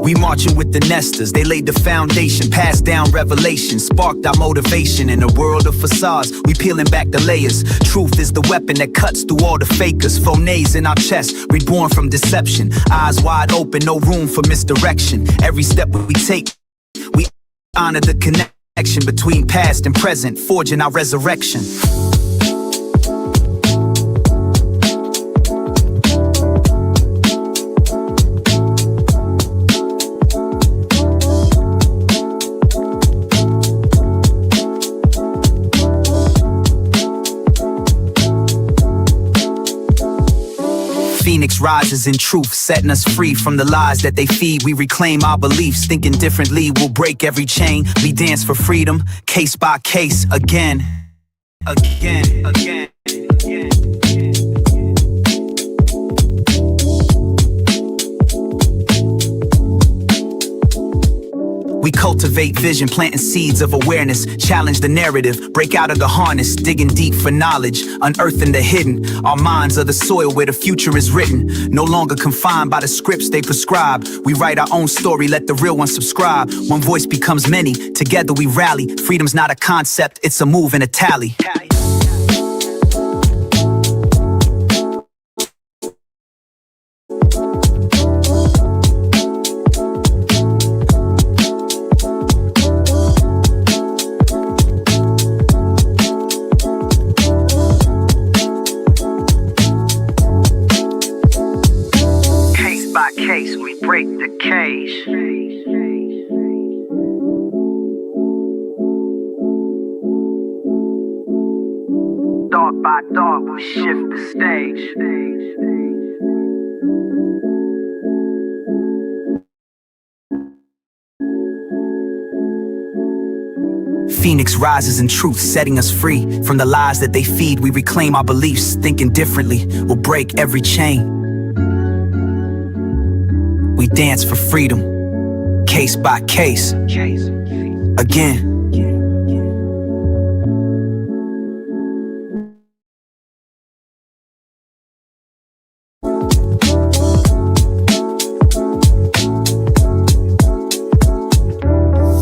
We marching with the nesters, they laid the foundation, passed down revelation, sparked our motivation. In a world of facades, we peeling back the layers. Truth is the weapon that cuts through all the fakers. Phonets in our chest, reborn from deception. Eyes wide open, no room for misdirection. Every step we take, we honor the connection between past and present, forging our resurrection. Phoenix rises in truth, setting us free from the lies that they feed. We reclaim our beliefs, thinking differently, we'll break every chain. We dance for freedom, case by case, again. We cultivate vision, planting seeds of awareness, challenge the narrative, break out of the harness, digging deep for knowledge, unearthing the hidden. Our minds are the soil where the future is written, no longer confined by the scripts they prescribe. We write our own story, let the real one subscribe. One voice becomes many, together we rally. Freedom's not a concept, it's a move and a tally. Case, we break the cage. Dog by dog, we shift the stage. Phoenix rises in truth, setting us free from the lies that they feed. We reclaim our beliefs, thinking differently, we'll break every chain. We dance for freedom, case by case, again.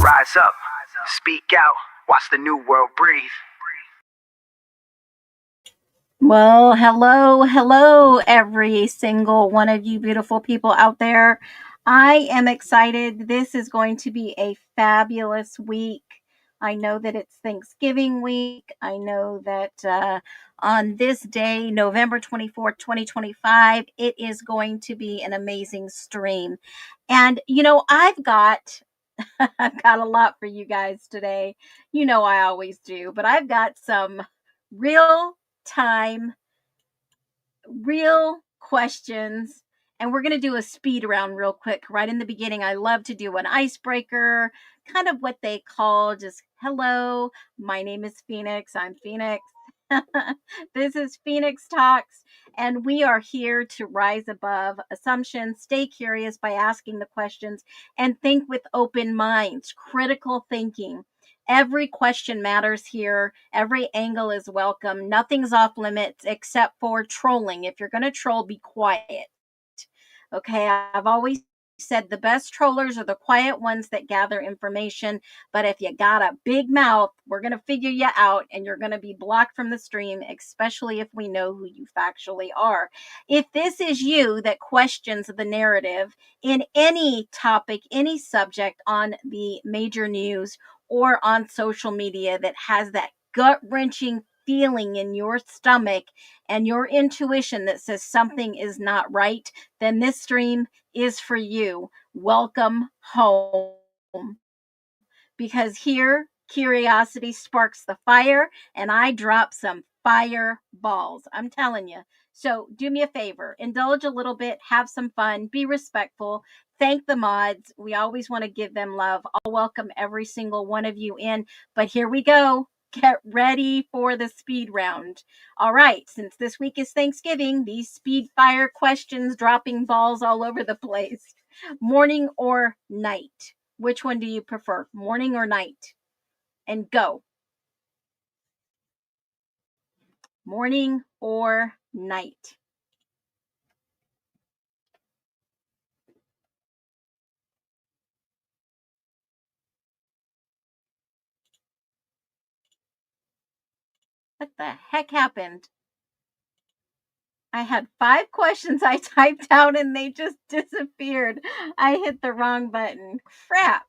Rise up, speak out, watch the new world breathe. Well, hello, every single one of you beautiful people out there. I am excited. This is going to be a fabulous week. I know that it's Thanksgiving week. I know that on this day, November 24th, 2025, it is going to be an amazing stream. And, I've got a lot for you guys today. I always do, but I've got some real time, real questions, and we're going to do a speed round real quick right in the beginning. I love to do an icebreaker, kind of what they call just hello, my name is Phoenix, I'm Phoenix. This is Phoenix Talks, and we are here to rise above assumptions, stay curious by asking the questions, and think with open minds, critical thinking. Every question matters here. Every angle is welcome. Nothing's off limits except for trolling. If you're going to troll, be quiet. Okay, I've always said the best trollers are the quiet ones that gather information. But if you got a big mouth, we're going to figure you out and you're going to be blocked from the stream, especially if we know who you factually are. If this is you that questions the narrative in any topic, any subject on the major news or on social media that has that gut-wrenching feeling in your stomach and your intuition that says something is not right, then this stream is for you. Welcome home. Because here, curiosity sparks the fire, and I drop some fireballs. I'm telling you. So do me a favor, indulge a little bit, have some fun, be respectful, thank the mods. We always want to give them love. I'll welcome every single one of you in, but here we go. Get ready for the speed round. All right, since this week is Thanksgiving, these speed fire questions dropping balls all over the place. Morning or night? Which one do you prefer, morning or night? And go. Morning or night? What the heck happened? I had 5 questions I typed out and they just disappeared. I hit the wrong button. Crap.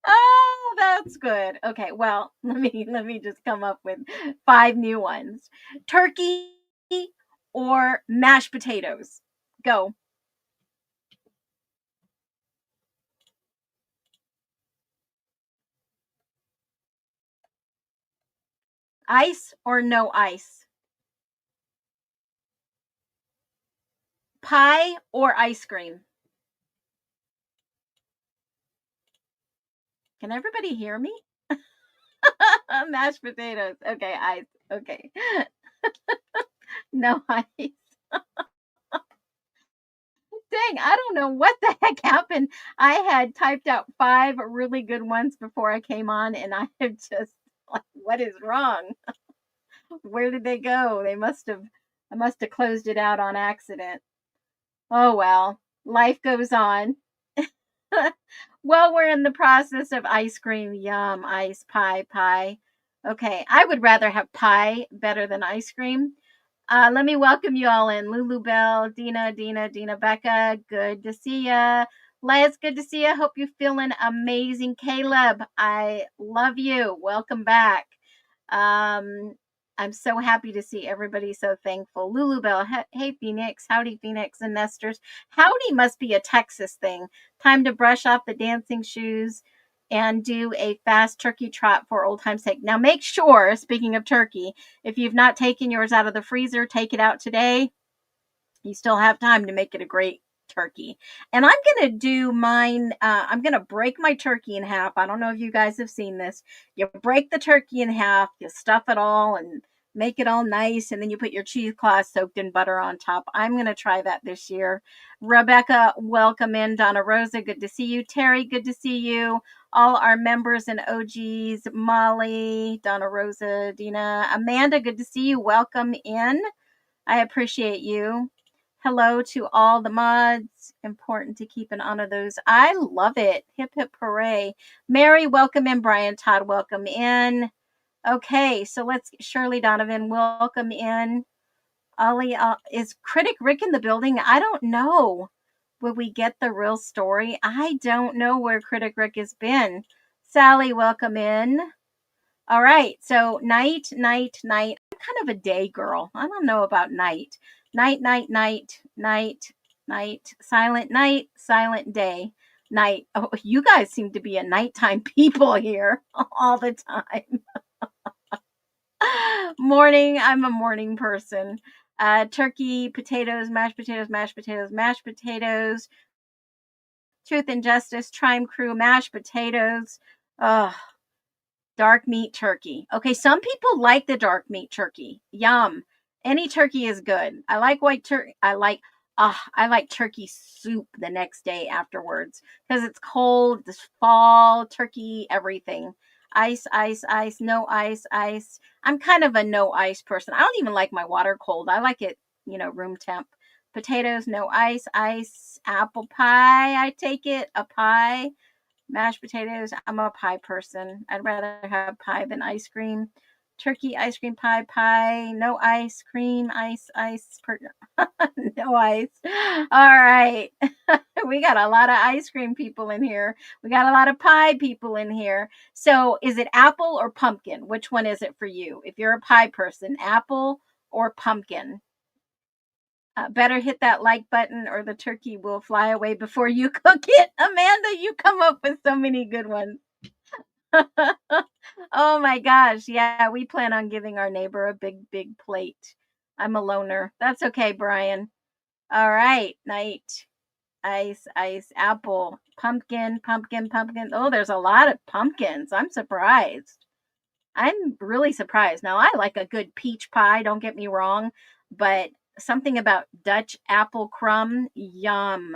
Oh, that's good. Okay, well, let me just come up with 5 new ones. Turkey or mashed potatoes? Go. Ice or no ice? Pie or ice cream? Can everybody hear me? Mashed potatoes. Okay, ice. Okay. No ice. Dang, I don't know what the heck happened. I had typed out 5 really good ones before I came on, and I have just like, what is wrong? Where did they go? I must have closed it out on accident. Oh well, life goes on. Well, we're in the process of ice cream. Yum, ice pie. Okay, I would rather have pie better than ice cream. Let me welcome you all in. Lulu Bell, Dina, Becca, good to see ya. Les, good to see ya. Hope you're feeling amazing. Caleb, I love you. Welcome back. Um, I'm so happy to see everybody so thankful. Lulu Bell, hey Phoenix, howdy Phoenix and Nesters. Howdy must be a Texas thing. Time to brush off the dancing shoes and do a fast turkey trot for old time's sake. Now make sure, speaking of turkey, if you've not taken yours out of the freezer, take it out today. You still have time to make it a great turkey. And I'm going to do mine. I'm going to break my turkey in half. I don't know if you guys have seen this. You break the turkey in half, you stuff it all and make it all nice. And then you put your cheesecloth soaked in butter on top. I'm going to try that this year. Rebecca, welcome in. Donna Rosa, good to see you. Terry, good to see you. All our members and OGs, Molly, Donna Rosa, Dina, Amanda, good to see you. Welcome in. I appreciate you. Hello to all the mods. Important to keep and honor those. I love it. Hip hip hooray. Mary, welcome in. Brian Todd, welcome in. Okay, so let's Shirley Donovan, welcome in. Ollie, is Critic Rick in the building? I don't know. Will we get the real story? I don't know where Critic Rick has been. Sally, welcome in. All right, so night. I'm kind of a day girl. I don't know about night. Night. Silent day. Night. Oh, you guys seem to be a nighttime people here all the time. Morning. I'm a morning person. Turkey, potatoes, mashed potatoes. Truth and Justice, Trime Crew, mashed potatoes. Ugh. Dark meat turkey. Okay, some people like the dark meat turkey. Yum. Any turkey is good. I like white turkey. I like turkey soup the next day afterwards because it's cold, this fall, turkey, everything. Ice, no ice. I'm kind of a no ice person. I don't even like my water cold. I like it, room temp. Potatoes, no ice. Apple pie, I take it. A pie. Mashed potatoes, I'm a pie person. I'd rather have pie than ice cream. Turkey, ice cream, pie. No ice cream, no ice. All right. We got a lot of ice cream people in here. We got a lot of pie people in here. So is it apple or pumpkin? Which one is it for you? If you're a pie person, apple or pumpkin? Better hit that like button or the turkey will fly away before you cook it. Amanda, you come up with so many good ones. Oh my gosh. Yeah, we plan on giving our neighbor a big plate. I'm a loner. That's okay, Brian. All right. Night. Ice, apple, pumpkin. Oh, there's a lot of pumpkins. I'm surprised. I'm really surprised. Now, I like a good peach pie, don't get me wrong, but something about Dutch apple crumb, yum.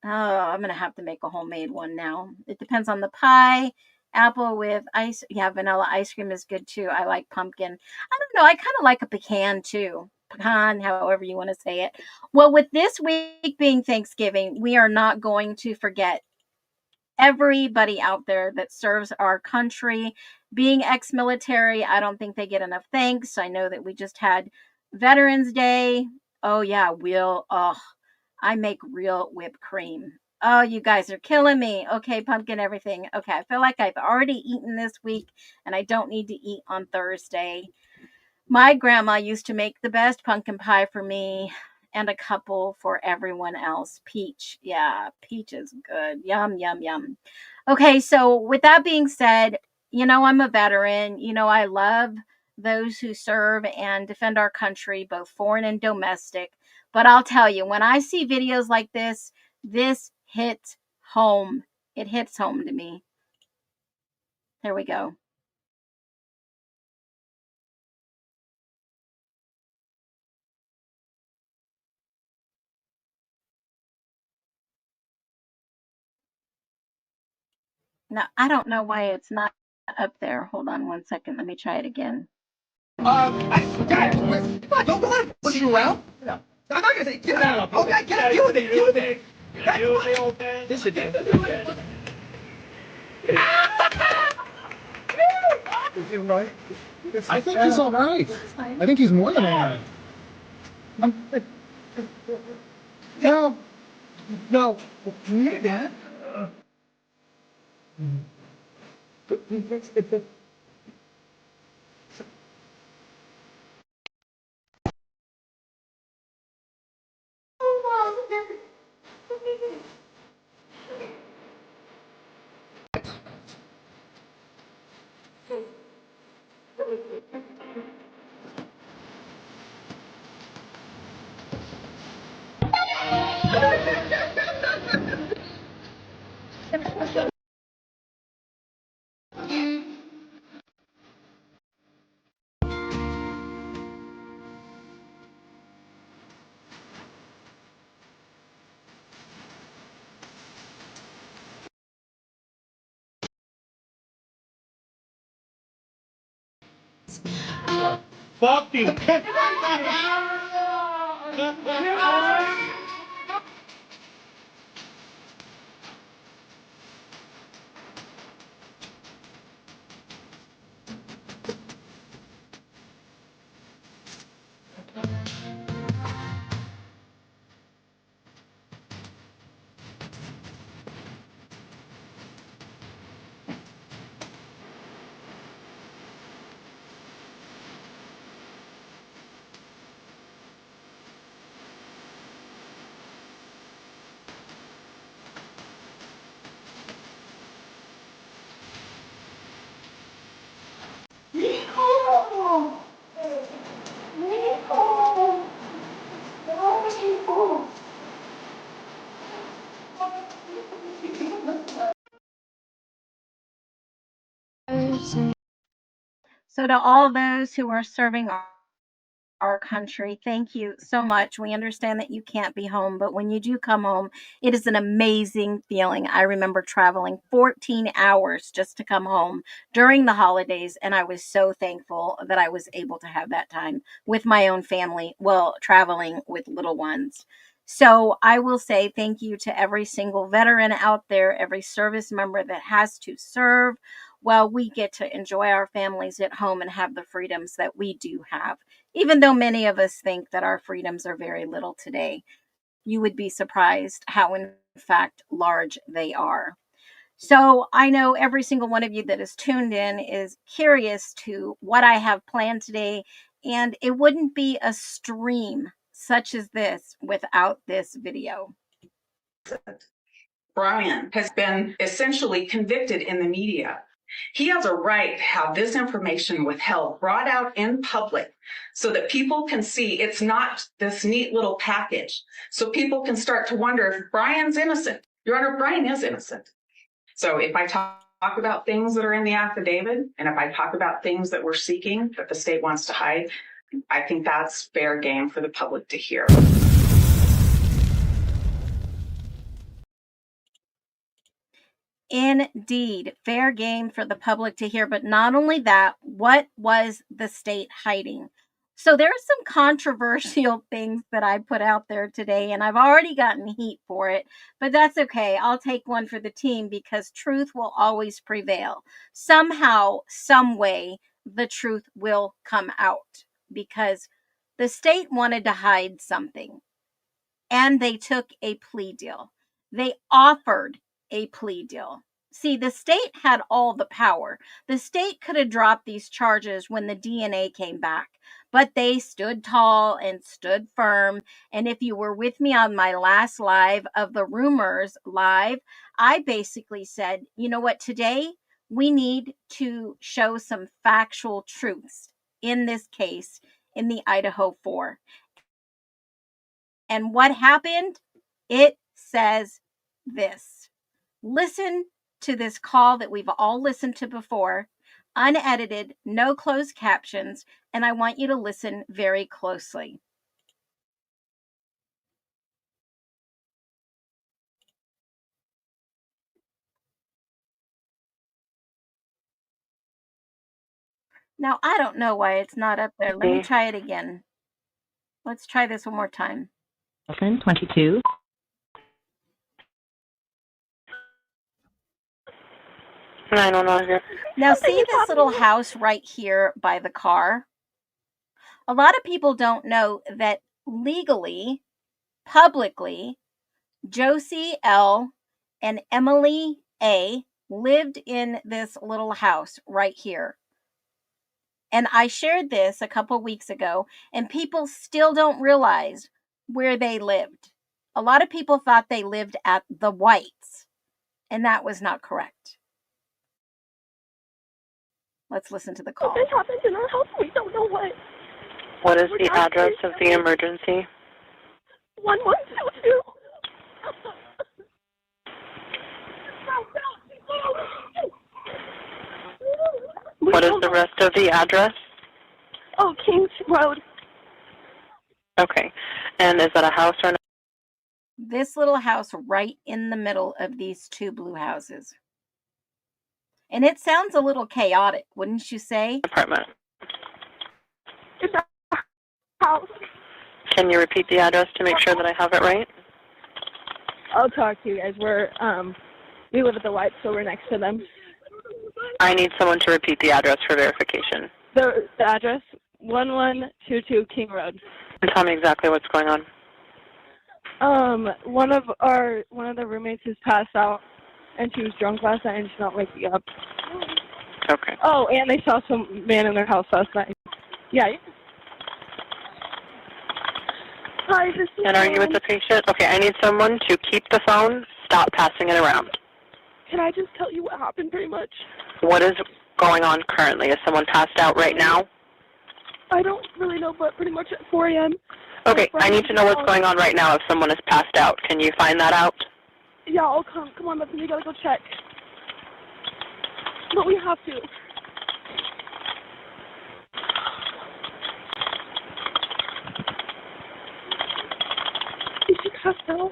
Oh, I'm going to have to make a homemade one now. It depends on the pie. Apple with ice. Yeah, vanilla ice cream is good too. I like pumpkin. I don't know. I kind of like a pecan too. Pecan, however you want to say it. Well, with this week being Thanksgiving, we are not going to forget everybody out there that serves our country. Being ex-military, I don't think they get enough thanks. I know that we just had Veterans Day. Oh yeah, I make real whipped cream. Oh, you guys are killing me. Okay, pumpkin everything. Okay, I feel like I've already eaten this week and I don't need to eat on Thursday. My grandma used to make the best pumpkin pie for me and a couple for everyone else. Peach. Yeah, peach is good. Yum, yum, yum. Okay, so with that being said, I'm a veteran. I love those who serve and defend our country, both foreign and domestic. But I'll tell you, when I see videos like this hits home. It hits home to me. There we go. Now, I don't know why it's not up there. Hold on one second. Let me try it again. Guys, don't believe pushing you around. No. I'm not gonna say get out. Okay, get out. Deal with it. Deal with it. Deal with it, old man. This is it. Is he right? I think he's all right. I think he's more than all right. No. No. Dad? Fuck you. So, to all those who are serving our country, thank you so much. We understand that you can't be home, but when you do come home, it is an amazing feeling. I remember traveling 14 hours just to come home during the holidays, and I was so thankful that I was able to have that time with my own family, well, traveling with little ones. So I will say thank you to every single veteran out there, every service member that has to serve, while we get to enjoy our families at home and have the freedoms that we do have. Even though many of us think that our freedoms are very little today, you would be surprised how, in fact, large they are. So I know every single one of you that is tuned in is curious to what I have planned today, and it wouldn't be a stream such as this without this video. Brian has been essentially convicted in the media. He has a right to have this information withheld, brought out in public so that people can see it's not this neat little package. So people can start to wonder if Brian's innocent. Your Honor, Brian is innocent. So if I talk about things that are in the affidavit, and if I talk about things that we're seeking that the state wants to hide, I think that's fair game for the public to hear. Indeed, fair game for the public to hear. But not only that, what was the state hiding? So there's some controversial things that I put out there today, and I've already gotten heat for it, but that's okay. I'll take one for the team because truth will always prevail. Somehow, some way, the truth will come out because the state wanted to hide something and they took a plea deal. They offered a plea deal. See, the state had all the power. The state could have dropped these charges when the DNA came back, but they stood tall and stood firm. And if you were with me on my last live of the rumors live, I basically said, you know what, today we need to show some factual truths in this case in the Idaho 4. And what happened? It says this. Listen to this call that we've all listened to before, unedited, no closed captions, and I want you to listen very closely. Now, I don't know why it's not up there. Let me try it again. Let's try this one more time. 22. I don't know. Now, see this little house right here by the car? A lot of people don't know that legally, publicly, Josie L. and Emily A. lived in this little house right here. And I shared this a couple weeks ago, and people still don't realize where they lived. A lot of people thought they lived at the Whites, and that was not correct. Let's listen to the call. This happened in our house. We don't know what. What is the address of the emergency? 1122. What is the rest of the address? Oh, Kings Road. Okay. And is that a house or not? This little house right in the middle of these two blue houses. And it sounds a little chaotic, wouldn't you say? Apartment. It's a house. Can you repeat the address to make sure that I have it right? I'll talk to you guys. We live at the White, so we're next to them. I need someone to repeat the address for verification. The address, 1122 King Road. And tell me exactly what's going on. One of the roommates has passed out, and she was drunk last night, and she's not waking up. Okay. Oh, and they saw some man in their house last night. Yeah. Hi, this is And are you with the patient? Okay, I need someone to keep the phone, stop passing it around. Can I just tell you what happened pretty much? What is going on currently? Is someone passed out right now? I don't really know, but pretty much at 4 a.m. Okay, I need to know what's going on right now if someone is passed out. Can you find that out? Yeah, I'll come. Come on, Bethany, we gotta go check. But we have to. Is she passed out?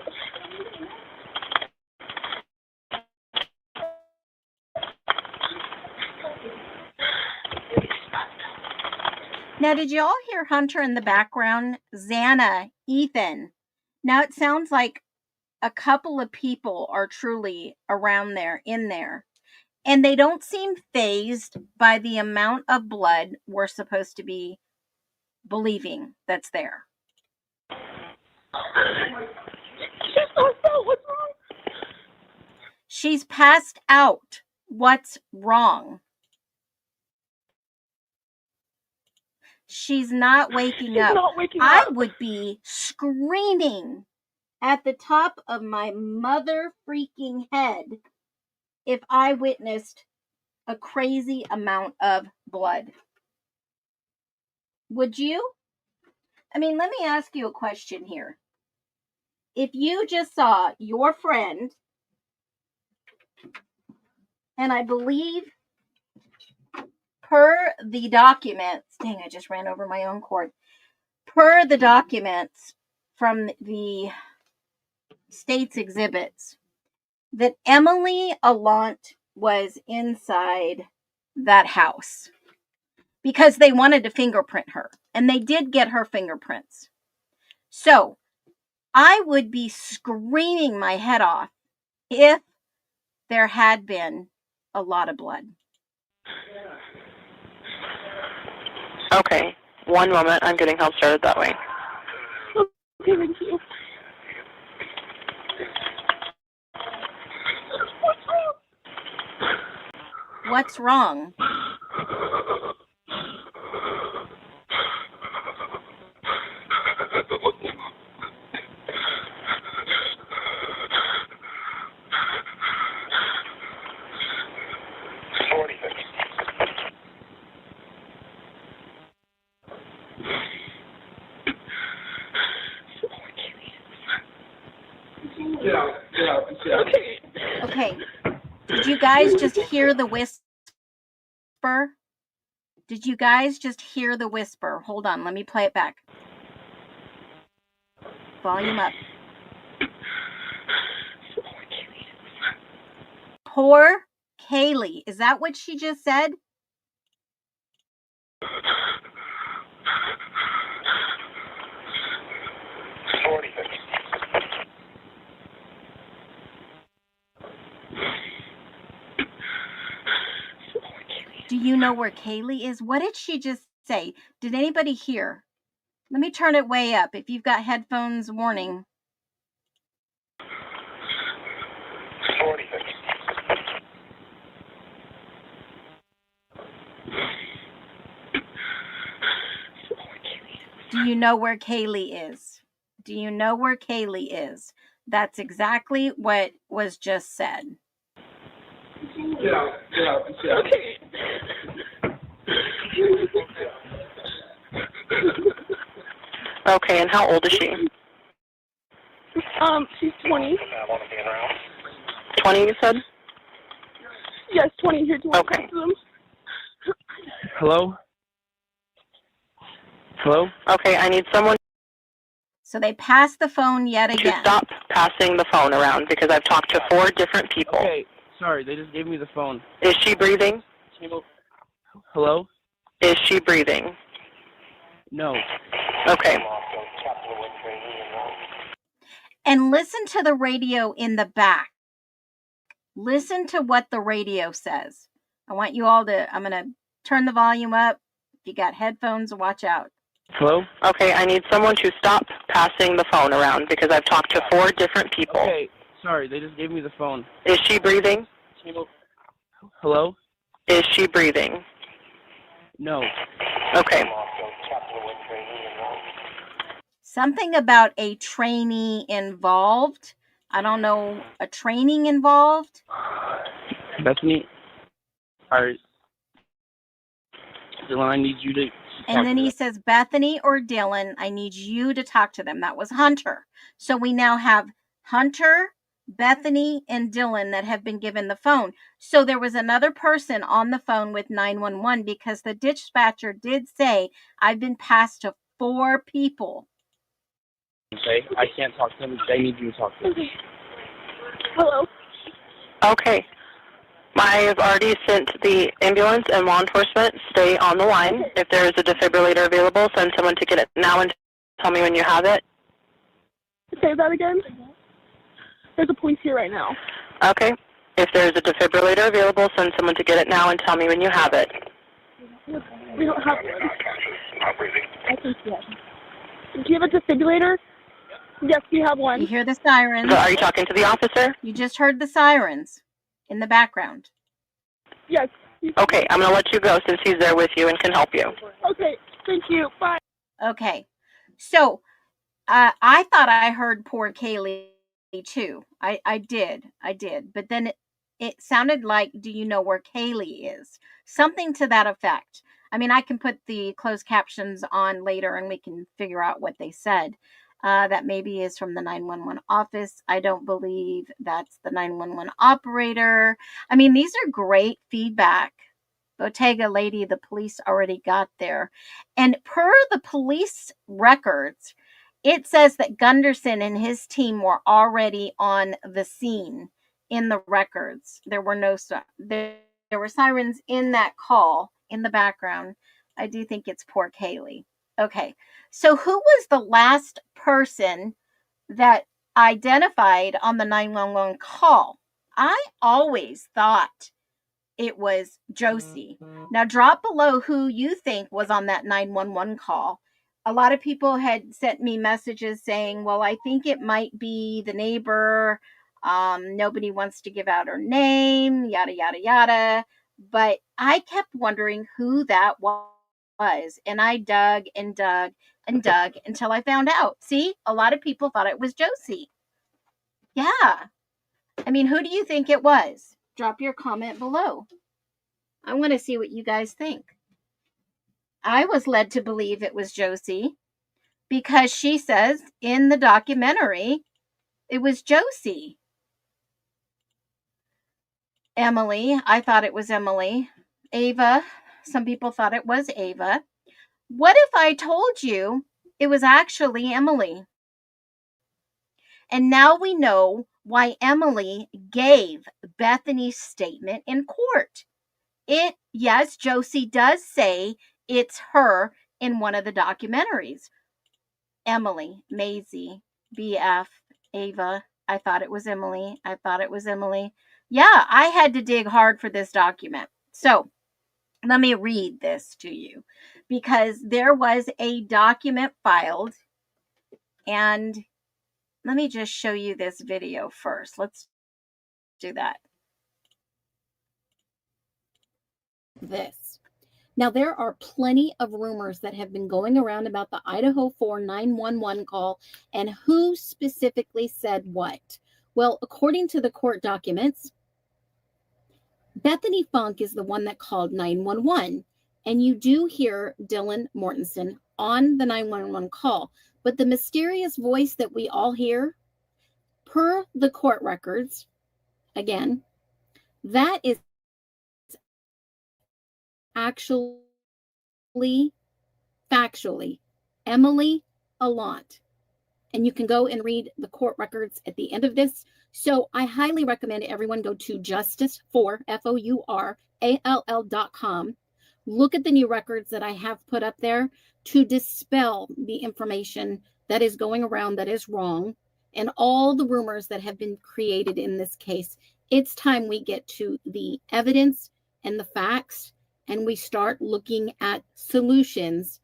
Now, did you all hear Hunter in the background? Xana, Ethan. Now it sounds like a couple of people are truly around there, in there. And they don't seem fazed by the amount of blood we're supposed to be believing that's there. She's passed out. What's wrong? She's passed out. What's wrong? She's not waking up. Not waking I up. would be screaming at the top of my mother freaking head if I witnessed a crazy amount of blood. Would you? I mean, let me ask you a question here. If you just saw your friend, and I believe per the documents, dang, I just ran over my own cord. Per the documents from the state's exhibits, that Emily Allant was inside that house. because they wanted to fingerprint her, and they did get her fingerprints. So I would be screaming my head off if there had been a lot of blood. Okay, one moment. I'm getting help started that way. Okay, thank you. What's wrong? Okay. Did you guys just hear the whisper? Did you guys just hear the whisper? Hold on, let me play it back. Volume up. Poor Kaylee. Is that what she just said? Do you know where Kaylee is? What did she just say? Did anybody hear? Let me turn it way up. If you've got headphones, warning. Do you know where Kaylee is? Do you know where Kaylee is? That's exactly what was just said. Okay. Okay, and how old is she? She's 20. 20, you said? Yes, 20. Here to Okay. them. Hello? Hello? Okay, I need someone So they passed the phone yet to again. stop passing the phone around because I've talked to 4 different people. Okay, sorry, they just gave me the phone. Is she breathing? Hello? Is she breathing? No. Okay. And listen to the radio in the back. Listen to what the radio says. I want you all to, I'm going to turn the volume up. If you got headphones, watch out. Hello? Okay, I need someone to stop passing the phone around because I've talked to 4 different people. Okay, sorry, they just gave me the phone. Is she breathing? Hello? Is she breathing? No. Okay. Something about a trainee involved. I don't know, a training involved. Bethany? Alright. Dylan, I need you to And then he says, Bethany or Dylan, I need you to talk to them. That was Hunter. So we now have Hunter, Bethany, and Dylan that have been given the phone. So there was another person on the phone with 911 because the dispatcher did say, I've been passed to 4 people. Okay, I can't talk to them. I need you to talk to them. Okay. Hello. Okay. I've already sent the ambulance and law enforcement. Stay on the line. If there is a defibrillator available, send someone to get it now and tell me when you have it. Say that again. There's a police here right now. Okay. If there is a defibrillator available, send someone to get it now and tell me when you have it. We don't have one. I think yes. Do you have a defibrillator? Yes, we have one. You hear the sirens. So are you talking to the officer? You just heard the sirens in the background. Yes. Okay, I'm going to let you go since he's there with you and can help you. Okay, thank you. Bye. Okay. So I thought I heard poor Kaylee too. I did. But then it sounded like, do you know where Kaylee is? Something to that effect. I mean, I can put the closed captions on later and we can figure out what they said. That maybe is from the 911 office. I don't believe that's the 911 operator. I mean, these are great feedback. Bottega lady, the police already got there. And per the police records, it says that Gunderson and his team were already on the scene in the records. There were no there were sirens in that call in the background. I do think it's poor Kaylee. Okay. So who was the last person that identified on the 911 call? I always thought it was Josie. Now, drop below who you think was on that 911 call. A lot of people had sent me messages saying, well, I think it might be the neighbor. Nobody wants to give out her name, yada, yada, yada. But I kept wondering who that was. And I dug and dug and dug until I found out. See, a lot of people thought it was Josie. Yeah. I mean, who do you think it was? Drop your comment below. I want to see what you guys think. I was led to believe it was Josie because she says in the documentary it was Josie. Emily, I thought it was Emily. Ava, some people thought it was Ava. What if I told you it was actually Emily? And now we know why Emily gave Bethany's statement in court. Yes, Josie does say it's her in one of the documentaries. Emily, Maisie, BF, Ava. I thought it was Emily. I thought it was Emily. Yeah, I had to dig hard for this document. So let me read this to you because there was a document filed, and let me just show you this video first. Let's do that. This. Now, there are plenty of rumors that have been going around about the IDAHO4 911 call and who specifically said what. Well, according to the court documents, Bethany Funk is the one that called 911. And you do hear Dylan Mortensen on the 911 call. But the mysterious voice that we all hear, per the court records, again, that is actually, factually, Emily Allant. And you can go and read the court records at the end of this. So I highly recommend everyone go to justice4, FOURALL.com. Look at the new records that I have put up there to dispel the information that is going around that is wrong and all the rumors that have been created in this case. It's time we get to the evidence and the facts, and we start looking at solutions,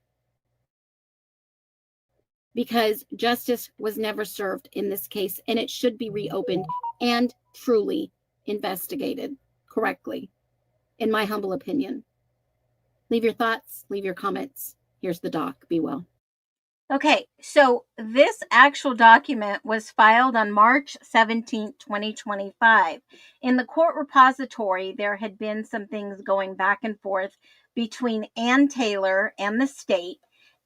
because justice was never served in this case, and it should be reopened and truly investigated correctly, in my humble opinion. Leave your thoughts, leave your comments. Here's the doc. Be well. Okay, so this actual document was filed on March 17th, 2025. In the court repository, there had been some things going back and forth between Ann Taylor and the state,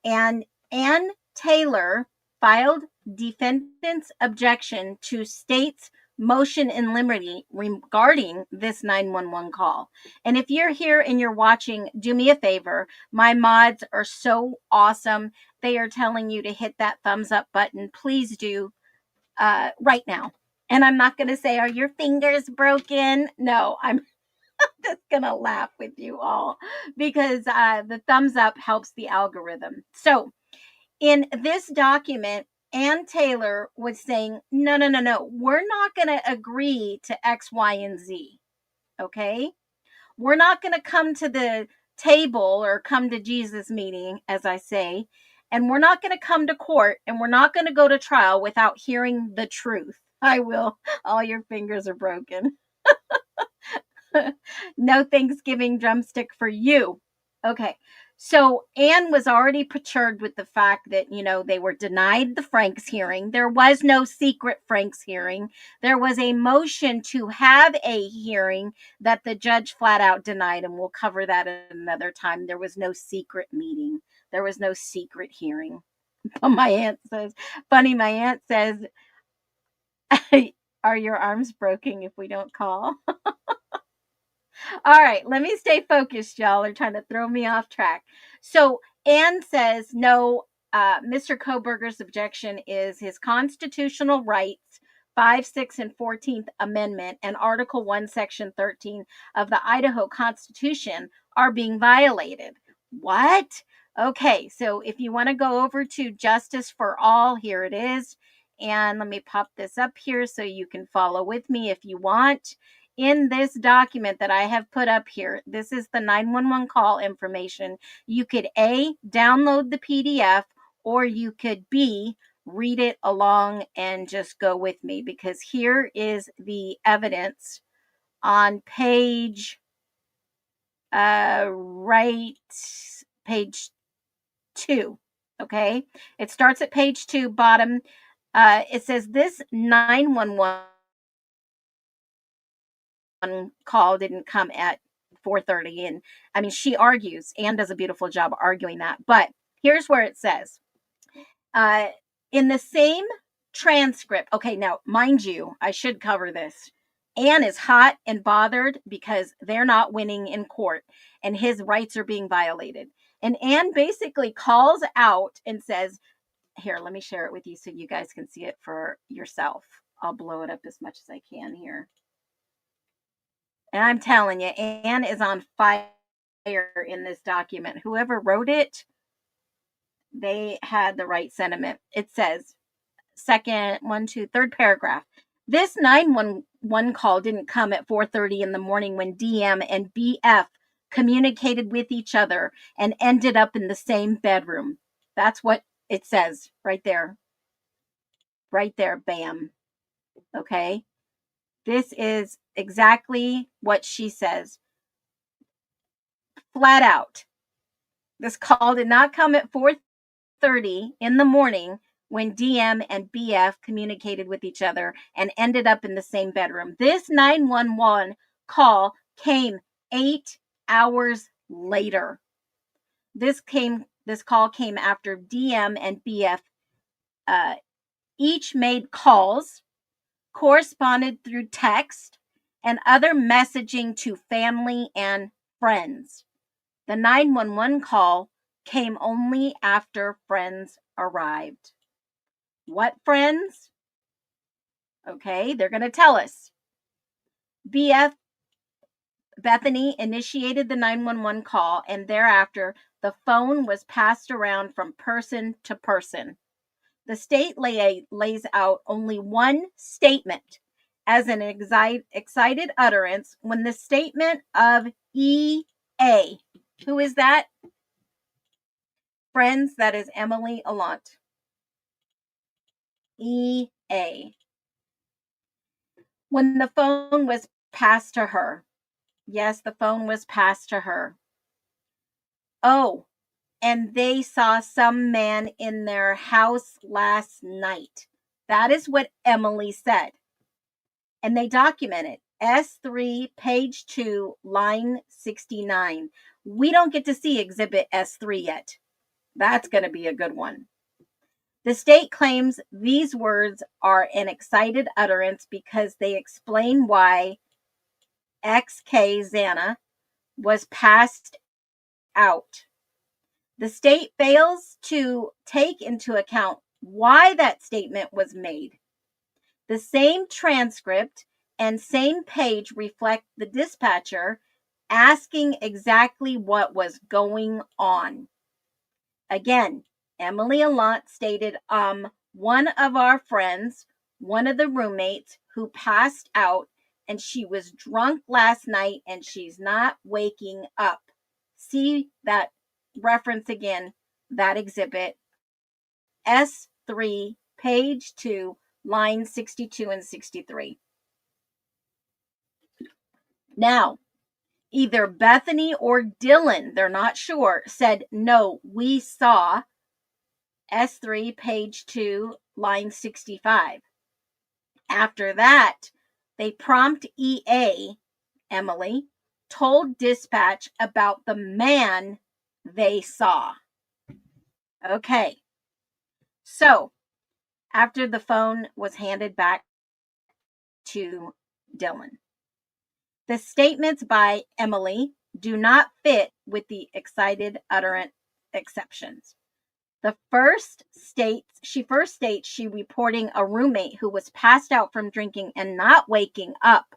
and Ann Taylor filed defendant's objection to state's motion in limine regarding this 911 call. And if you're here and you're watching, do me a favor. My mods are so awesome. They are telling you to hit that thumbs up button. Please do right now. And I'm not going to say, are your fingers broken? No, I'm just going to laugh with you all because the thumbs up helps the algorithm. So in this document, Ann Taylor was saying, no, we're not going to agree to X, Y, and Z. Okay? We're not going to come to the table or come to Jesus meeting, as I say, and we're not going to come to court, and we're not going to go to trial without hearing the truth. I will. All your fingers are broken. No Thanksgiving drumstick for you. Okay. So Anne was already perturbed with the fact that, they were denied the Franks hearing. There was no secret Franks hearing. There was a motion to have a hearing that the judge flat out denied, and we'll cover that at another time. There was no secret meeting. There was no secret hearing. My aunt says, are your arms broken if we don't call? All right, let me stay focused, y'all. They're trying to throw me off track. So Ann says, no, Mr. Kohberger's objection is his constitutional rights, 5, 6, and 14th Amendment, and Article 1, Section 13 of the Idaho Constitution are being violated. What? Okay, so if you want to go over to Justice for All, here it is. And let me pop this up here so you can follow with me if you want. In this document that I have put up here, this is the 911 call information. You could A, download the PDF, or you could B, read it along and just go with me, because here is the evidence on page page 2. Okay, it starts at page 2, bottom. It says this 911 call didn't come at 4:30, and I mean, she argues and does a beautiful job arguing that. But here's where it says, uh, in the same transcript. Okay, now mind you, I should cover this. Ann is hot and bothered because they're not winning in court and his rights are being violated. And Ann basically calls out and says, here, let me share it with you so you guys can see it for yourself. I'll blow it up as much as I can here. And I'm telling you, Ann is on fire in this document. Whoever wrote it, they had the right sentiment. It says, third paragraph. This 911 call didn't come at 4:30 in the morning when DM and BF communicated with each other and ended up in the same bedroom. That's what it says right there. Right there, bam. Okay? This is exactly what she says. Flat out. This call did not come at 4:30 in the morning when DM and BF communicated with each other and ended up in the same bedroom. This 911 call came 8 hours later. This call came after DM and BF each made calls, corresponded through text, and other messaging to family and friends. The 911 call came only after friends arrived. What friends? Okay, they're going to tell us. BF Bethany initiated the 911 call, and thereafter, the phone was passed around from person to person. The state lays out only one statement as an excited utterance when the statement of EA. Who is that? Friends, that is Emily Allant. EA. When the phone was passed to her. Yes, the phone was passed to her. Oh, and they saw some man in their house last night. That is what Emily said. And they documented S3, page 2, line 69. We don't get to see exhibit S3 yet. That's going to be a good one. The state claims these words are an excited utterance because they explain why XK Xana was passed out. The state fails to take into account why that statement was made. The same transcript and same page reflect the dispatcher asking exactly what was going on. Again, Emily Allant stated, one of our friends, one of the roommates who passed out, and she was drunk last night and she's not waking up. See that reference again, that exhibit, S3, page 2, line 62 and 63. Now, either Bethany or Dylan, they're not sure, said, no, we saw S3, page 2, line 65. After that, they prompt EA, Emily, told dispatch about the man they saw. Okay. So, after the phone was handed back to Dylan, the statements by Emily do not fit with the excited utterance exceptions. The first states she reporting a roommate who was passed out from drinking and not waking up.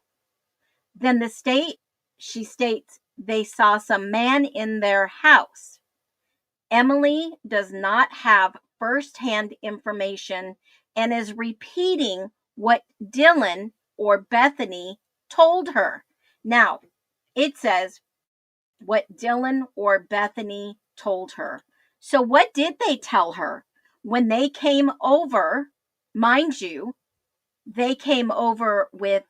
Then she states they saw some man in their house. Emily does not have firsthand information and is repeating what Dylan or Bethany told her. Now, it says what Dylan or Bethany told her. So, what did they tell her when they came over? Mind you, they came over with,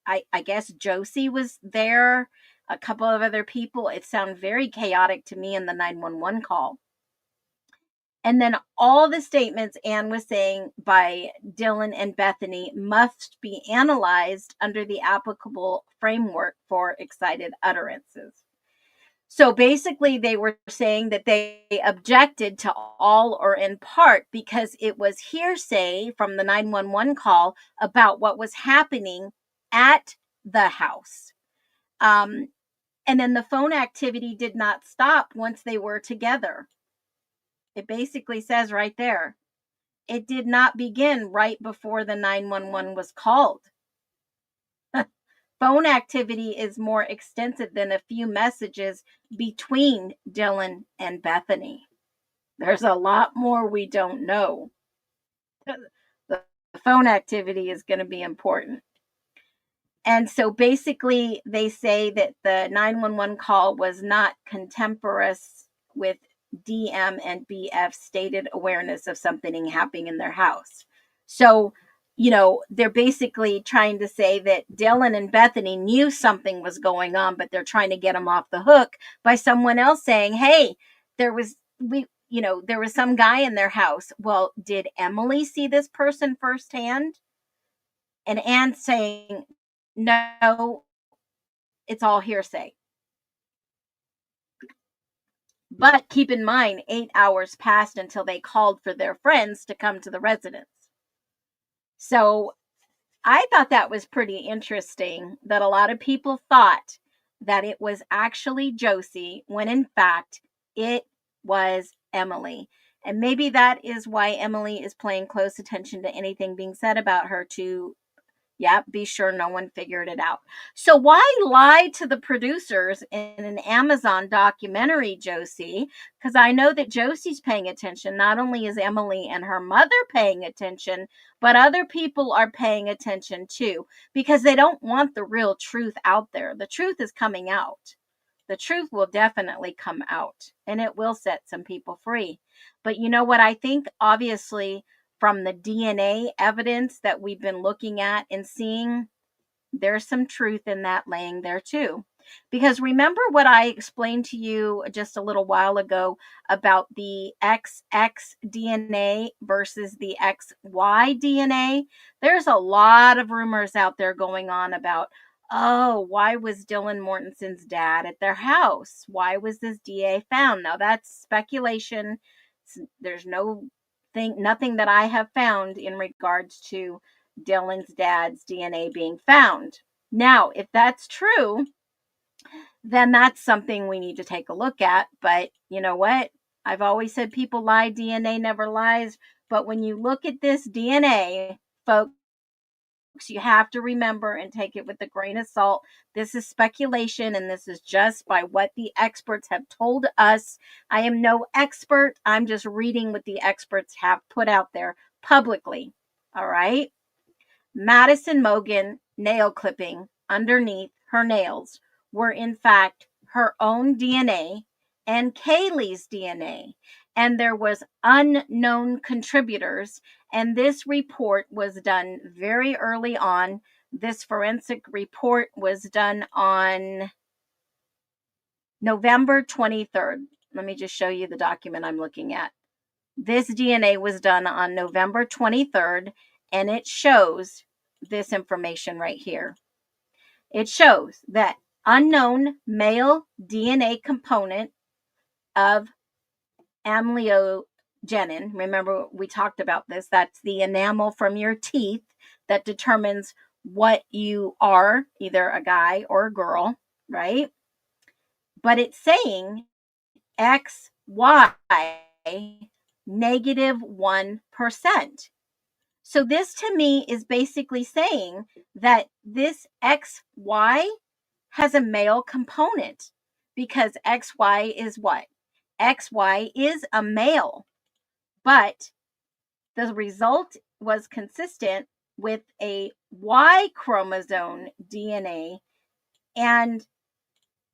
I guess Josie was there, a couple of other people. It sounded very chaotic to me in the 911 call. And then all the statements Anne was saying by Dylan and Bethany must be analyzed under the applicable framework for excited utterances. So basically, they were saying that they objected to all or in part because it was hearsay from the 911 call about what was happening at the house. And then the phone activity did not stop once they were together. It basically says right there, it did not begin right before the 911 was called. Phone activity is more extensive than a few messages between Dylan and Bethany. There's a lot more we don't know. The phone activity is going to be important. And so basically, they say that the 911 call was not contemporaneous with DM and BF's stated awareness of something happening in their house. So, they're basically trying to say that Dylan and Bethany knew something was going on, but they're trying to get them off the hook by someone else saying, hey, there was some guy in their house. Well, did Emily see this person firsthand? And Anne saying, no, it's all hearsay. But keep in mind, 8 hours passed until they called for their friends to come to the residence. So I thought that was pretty interesting that a lot of people thought that it was actually Josie when in fact it was Emily. And maybe that is why Emily is paying close attention to anything being said about her to be sure no one figured it out. So why lie to the producers in an Amazon documentary, Josie? Because I know that Josie's paying attention. Not only is Emily and her mother paying attention, but other people are paying attention too, because they don't want the real truth out there. The truth is coming out. The truth will definitely come out, and it will set some people free. But you know what I think? Obviously, from the DNA evidence that we've been looking at and seeing, there's some truth in that laying there too. Because remember what I explained to you just a little while ago about the XX DNA versus the XY DNA? There's a lot of rumors out there going on about, why was Dylan Mortensen's dad at their house? Why was this DA found? Now that's speculation. There's nothing that I have found in regards to Dylan's dad's DNA being found. Now, if that's true, then that's something we need to take a look at. But you know what? I've always said people lie, DNA never lies. But when you look at this DNA, folks, you have to remember and take it with a grain of salt. This is speculation, and this is just by what the experts have told us. I am no expert. I'm just reading what the experts have put out there publicly. All right. Madison Mogan nail clipping underneath her nails were in fact her own DNA and Kaylee's DNA. And there was unknown contributors. And this report was done very early on. This forensic report was done on November 23rd. Let me just show you the document I'm looking at. This DNA was done on November 23rd, and it shows this information right here. It shows that unknown male DNA component of amniogenin. Remember, we talked about this. That's the enamel from your teeth that determines what you are, either a guy or a girl, right? But it's saying XY negative 1%. So this to me is basically saying that this XY has a male component, because XY is what? XY is a male, but the result was consistent with a Y chromosome DNA, and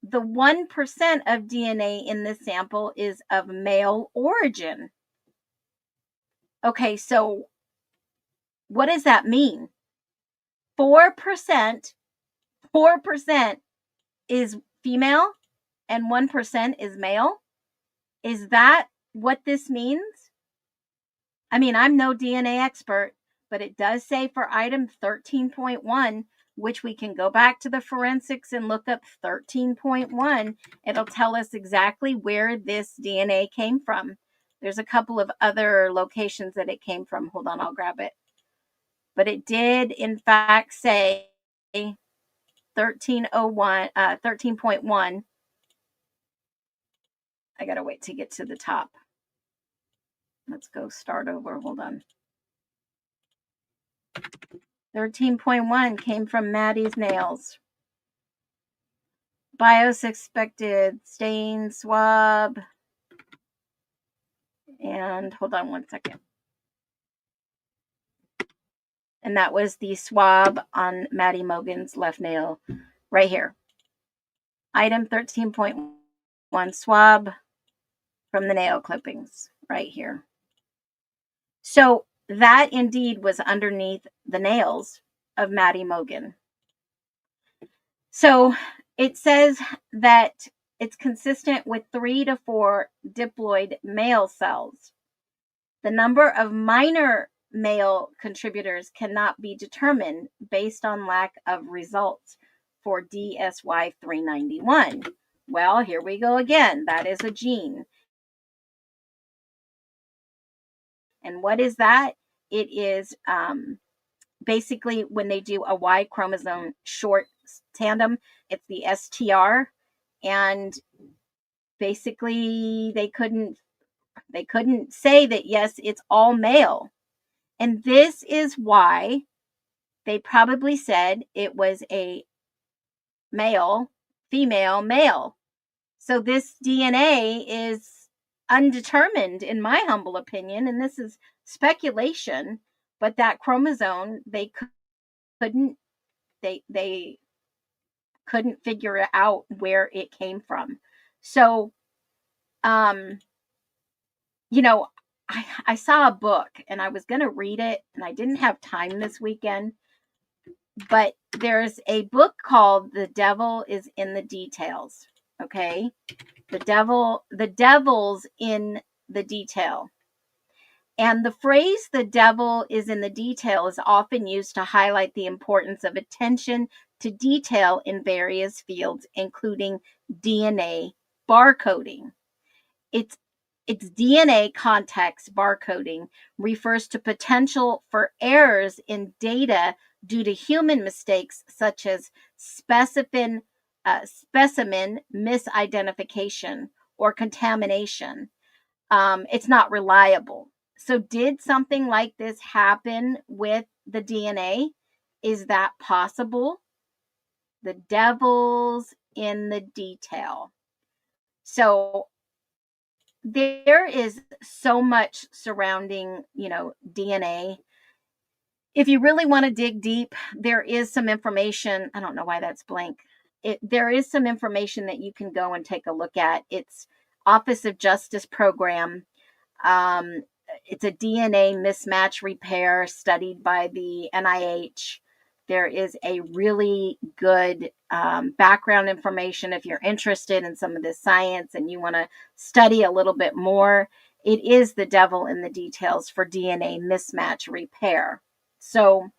the 1% of DNA in this sample is of male origin. Okay, so what does that mean? 4% is female and 1% is male? Is that what this means? I mean, I'm no DNA expert, but it does say for item 13.1, which we can go back to the forensics and look up 13.1. It'll tell us exactly where this DNA came from. There's a couple of other locations that it came from. Hold on, I'll grab it. But it did, in fact, say 13.1. I got to wait to get to the top. Let's go start over. Hold on. 13.1 came from Maddie's nails. Biosuspected stain swab. And hold on one second. And that was the swab on Maddie Mogan's left nail right here. Item 13.1 swab from the nail clippings right here. So that indeed was underneath the nails of Maddie Mogan. So it says that it's consistent with 3 to 4 diploid male cells. The number of minor male contributors cannot be determined based on lack of results for DSY 391. Well, here we go again. That is a gene. And what is that? It is basically when they do a Y chromosome short tandem, it's the STR. And basically they couldn't say that, yes, it's all male. And this is why they probably said it was a male, female, male. So this DNA is undetermined, in my humble opinion, and this is speculation, but that chromosome, they couldn't figure out where it came from. So, you know, I saw a book and I was going to read it and I didn't have time this weekend, but there's a book called The Devil is in the Details. Okay. The devil's in the detail. And the phrase "the devil is in the detail" is often used to highlight the importance of attention to detail in various fields, including DNA barcoding. Its DNA context barcoding refers to potential for errors in data due to human mistakes such as specimen misidentification or contamination. It's not reliable. So did something like this happen with the DNA? Is that possible? The devil's in the detail. So there is so much surrounding, DNA. If you really want to dig deep, there is some information. I don't know why that's blank. There is some information that you can go and take a look at. It's Office of Justice Program. It's a DNA mismatch repair studied by the NIH. There is a really good background information if you're interested in some of this science and you want to study a little bit more. It is the devil in the details for DNA mismatch repair. So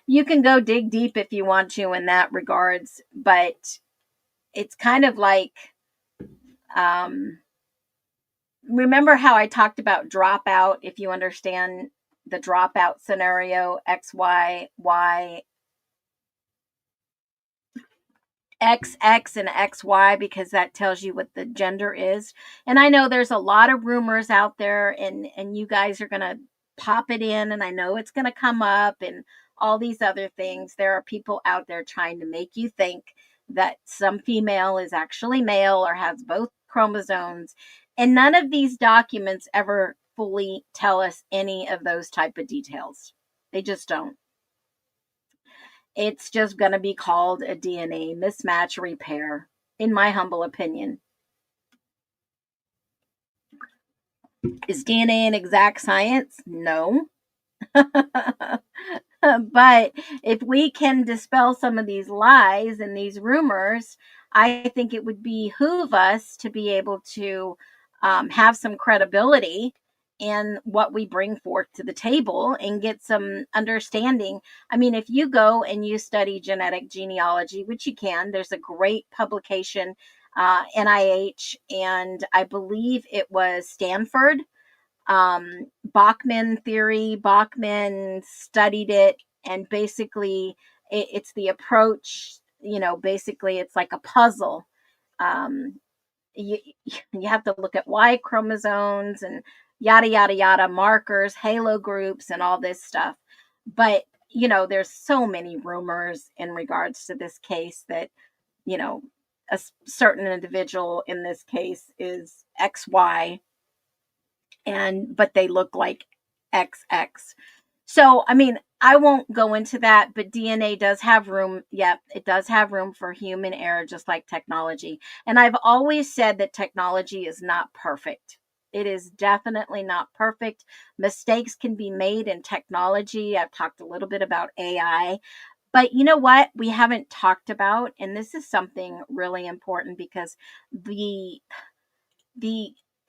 you can go dig deep if you want to in that regards, but it's kind of like, remember how I talked about dropout? If you understand the dropout scenario, X, Y, Y, X, X, and XY, because that tells you what the gender is. And I know there's a lot of rumors out there, and you guys are going to pop it in, and I know it's going to come up and all these other things. There are people out there trying to make you think that some female is actually male or has both chromosomes. And none of these documents ever fully tell us any of those type of details. They just don't. It's just going to be called a DNA mismatch repair, in my humble opinion. Is DNA an exact science? No. But if we can dispel some of these lies and these rumors, I think it would behoove us to be able to have some credibility in what we bring forth to the table and get some understanding. I mean, if you go and you study genetic genealogy, which you can, there's a great publication, NIH, and I believe it was Stanford. Bachman theory. Bachman studied it, and basically it's the approach, basically it's like a puzzle. You, you have to look at Y chromosomes and yada, yada, yada, markers, halo groups, and all this stuff. But, there's so many rumors in regards to this case that, a certain individual in this case is XY, but they look like XX. So, I mean, I won't go into that, but DNA does have room. Yep, it does have room for human error, just like technology. And I've always said that technology is not perfect. It is definitely not perfect. Mistakes can be made in technology. I've talked a little bit about AI. But you know what we haven't talked about, and this is something really important, because the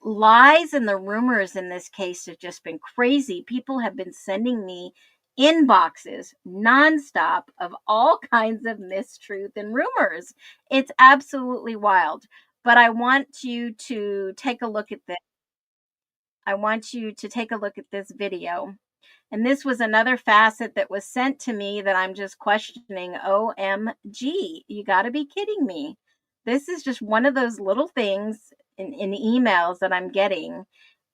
lies and the rumors in this case have just been crazy. People have been sending me inboxes nonstop of all kinds of mistruth and rumors. It's absolutely wild. But I want you to take a look at this. I want you to take a look at this video. And this was another facet that was sent to me that I'm just questioning. OMG, you got to be kidding me. This is just one of those little things in emails that I'm getting.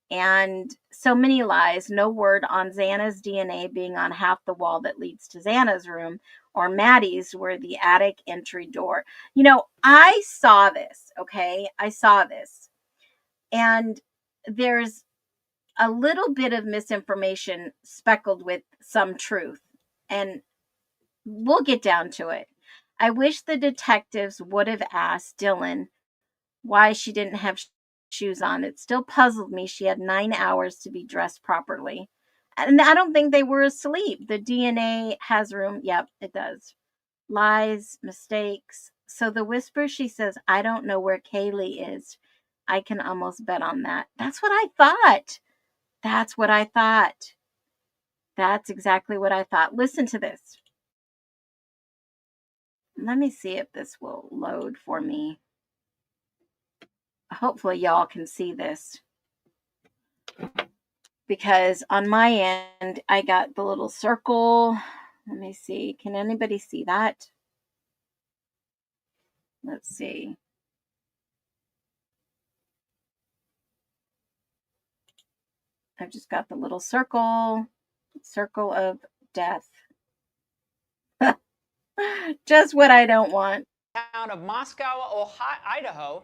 And so many lies. No word on Xana's DNA being on half the wall that leads to Xana's room, or Maddie's were the attic entry door. I saw this, okay? I saw this. And there's a little bit of misinformation speckled with some truth. And we'll get down to it. I wish the detectives would have asked Dylan why she didn't have shoes on. It still puzzled me. She had 9 hours to be dressed properly. And I don't think they were asleep. The DNA has room. Yep, it does. Lies, mistakes. So the whisper, she says, I don't know where Kaylee is. I can almost bet on that. That's what I thought. That's what I thought. That's exactly what I thought. Listen to this. Let me see if this will load for me. Hopefully y'all can see this, because on my end I got the little circle. Let me see. Can anybody see that? Let's see. I've just got the little circle of death. Just what I don't want. Town of Moscow, Idaho,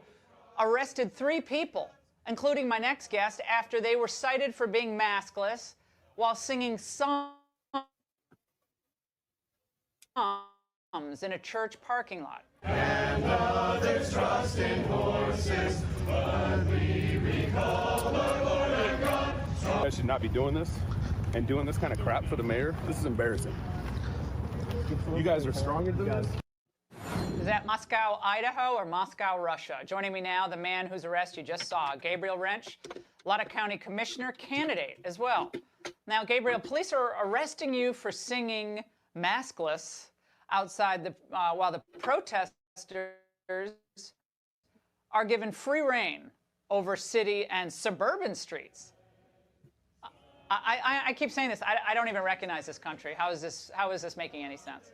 arrested 3 people, including my next guest, after they were cited for being maskless while singing songs in a church parking lot. And others trust in horses, but we recall our Lord and God. I should not be doing this and doing this kind of crap for the mayor. This is embarrassing. You guys are stronger than this. Is that Moscow, Idaho, or Moscow, Russia? Joining me now, the man whose arrest you just saw, Gabriel Wrench, Lutta County Commissioner candidate as well. Now, Gabriel, police are arresting you for singing maskless outside while the protesters are given free rein over city and suburban streets. I keep saying this. I don't even recognize this country. How is this making any sense?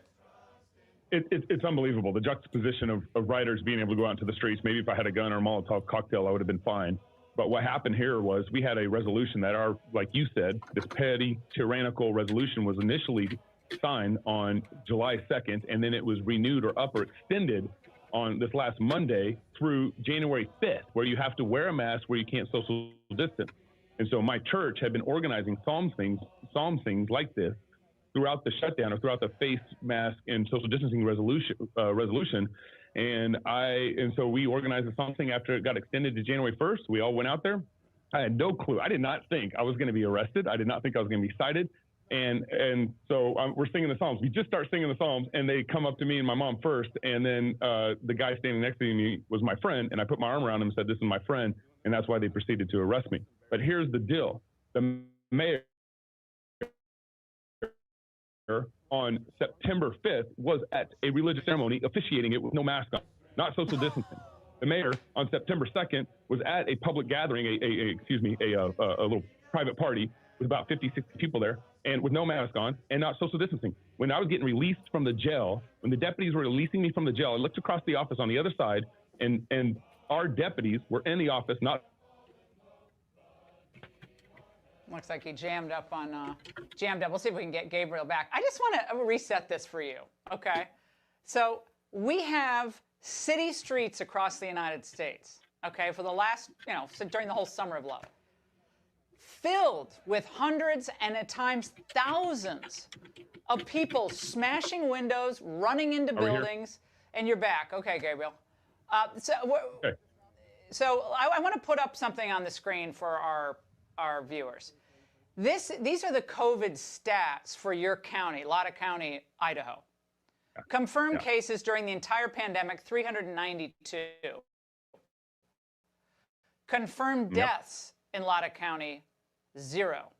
It's unbelievable. The juxtaposition of riders being able to go out into the streets. Maybe if I had a gun or a Molotov cocktail, I would have been fine. But what happened here was we had a resolution that like you said, this petty, tyrannical resolution was initially signed on July 2nd, and then it was renewed or extended on this last Monday through January 5th, where you have to wear a mask, where you can't social distance. And so my church had been organizing psalm things like this throughout the shutdown or throughout the face mask and social distancing resolution. And so we organized the psalm thing after it got extended to January 1st. We all went out there. I had no clue. I did not think I was going to be arrested. I did not think I was going to be cited. And so we're singing the Psalms. We just start singing the Psalms, and they come up to me and my mom first. And then the guy standing next to me was my friend, and I put my arm around him and said, "This is my friend," and that's why they proceeded to arrest me. But here's the deal. The mayor on September 5th was at a religious ceremony officiating it with no mask on, not social distancing. The mayor on September 2nd was at a public gathering, a little private party with about 50, 60 people there, and with no mask on and not social distancing. When I was getting released from the jail, when the deputies were releasing me from the jail, I looked across the office on the other side, and our deputies were in the office, not. Looks like he jammed up. We'll see if we can get Gabriel back. I just want to reset this for you, okay? So we have city streets across the United States, okay, for the last, during the whole summer of love, filled with hundreds and at times thousands of people smashing windows, running into buildings, and you're back. Okay, Gabriel. Okay. So I want to put up something on the screen for our viewers. These are the COVID stats for your county, Lotta County, Idaho. Confirmed cases during the entire pandemic, 392. Confirmed deaths in Lotta County, 0.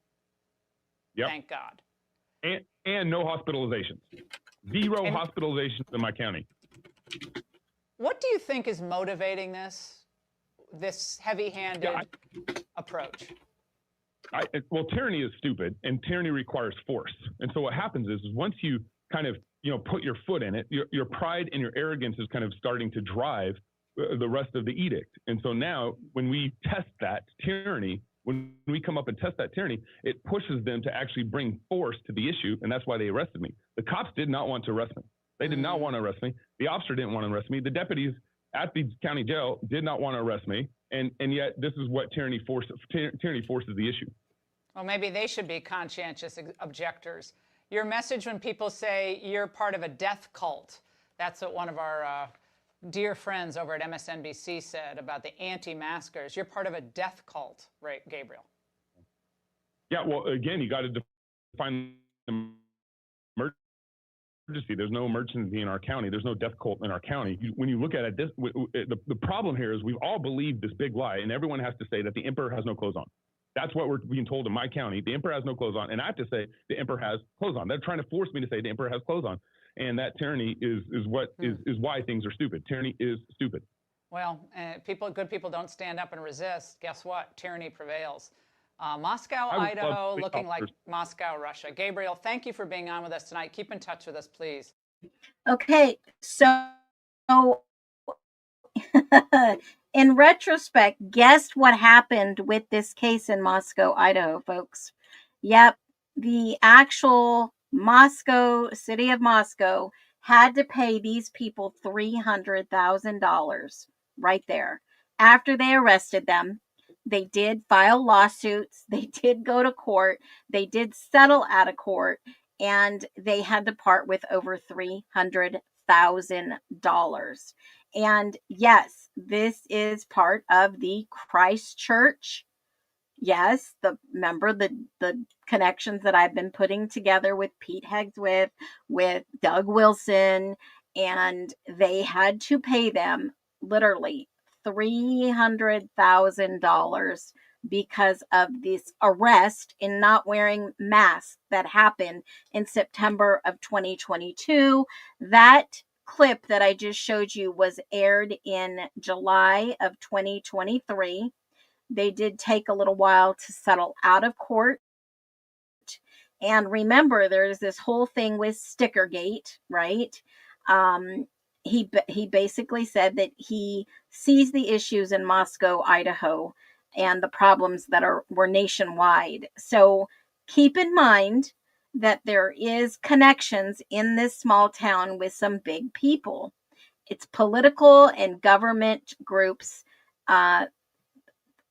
Thank God. And no hospitalizations. 0 hospitalizations in my county. What do you think is motivating this heavy-handed approach? Well, tyranny is stupid, and tyranny requires force. And so what happens is once you kind of put your foot in it, your pride and your arrogance is kind of starting to drive the rest of the edict. And so now when we test that tyranny, when we come up and test that tyranny, it pushes them to actually bring force to the issue, and that's why they arrested me. The cops did not want to arrest me. They did not want to arrest me. The officer didn't want to arrest me. The deputies at the county jail did not want to arrest me. And yet this is what tyranny forces the issue. Well, maybe they should be conscientious objectors. Your message when people say you're part of a death cult, that's what one of our dear friends over at MSNBC said about the anti-maskers. You're part of a death cult, right, Gabriel? Yeah, well, again, you got to define the emergency. There's no emergency in our county. There's no death cult in our county. When you look at it, the problem here is we've all believed this big lie, and everyone has to say that the emperor has no clothes on. That's what we're being told in my county. The emperor has no clothes on, and I have to say the emperor has clothes on. They're trying to force me to say the emperor has clothes on, and that tyranny is why things are stupid. Tyranny is stupid. Well, good people don't stand up and resist. Guess what? Tyranny prevails. Moscow, Idaho, looking like Moscow, Russia. Gabriel, thank you for being on with us tonight. Keep in touch with us, please. Okay, so in retrospect, guess what happened with this case in Moscow, Idaho, folks? Yep, the actual city of Moscow had to pay these people $300,000 right there. After they arrested them, they did file lawsuits. They did go to court. They did settle out of court, and they had to part with over $300,000. And yes, this is part of the Christ Church. Yes, remember the connections that I've been putting together with Pete Heggs with Doug Wilson, and they had to pay them literally $300,000 because of this arrest in not wearing masks that happened in September of 2022. That clip that I just showed you was aired in July of 2023. They did take a little while to settle out of court. And remember, there's this whole thing with Stickergate, right? He basically said that he sees the issues in Moscow, Idaho, and the problems that were nationwide. So keep in mind that there is connections in this small town with some big people. it's political and government groups,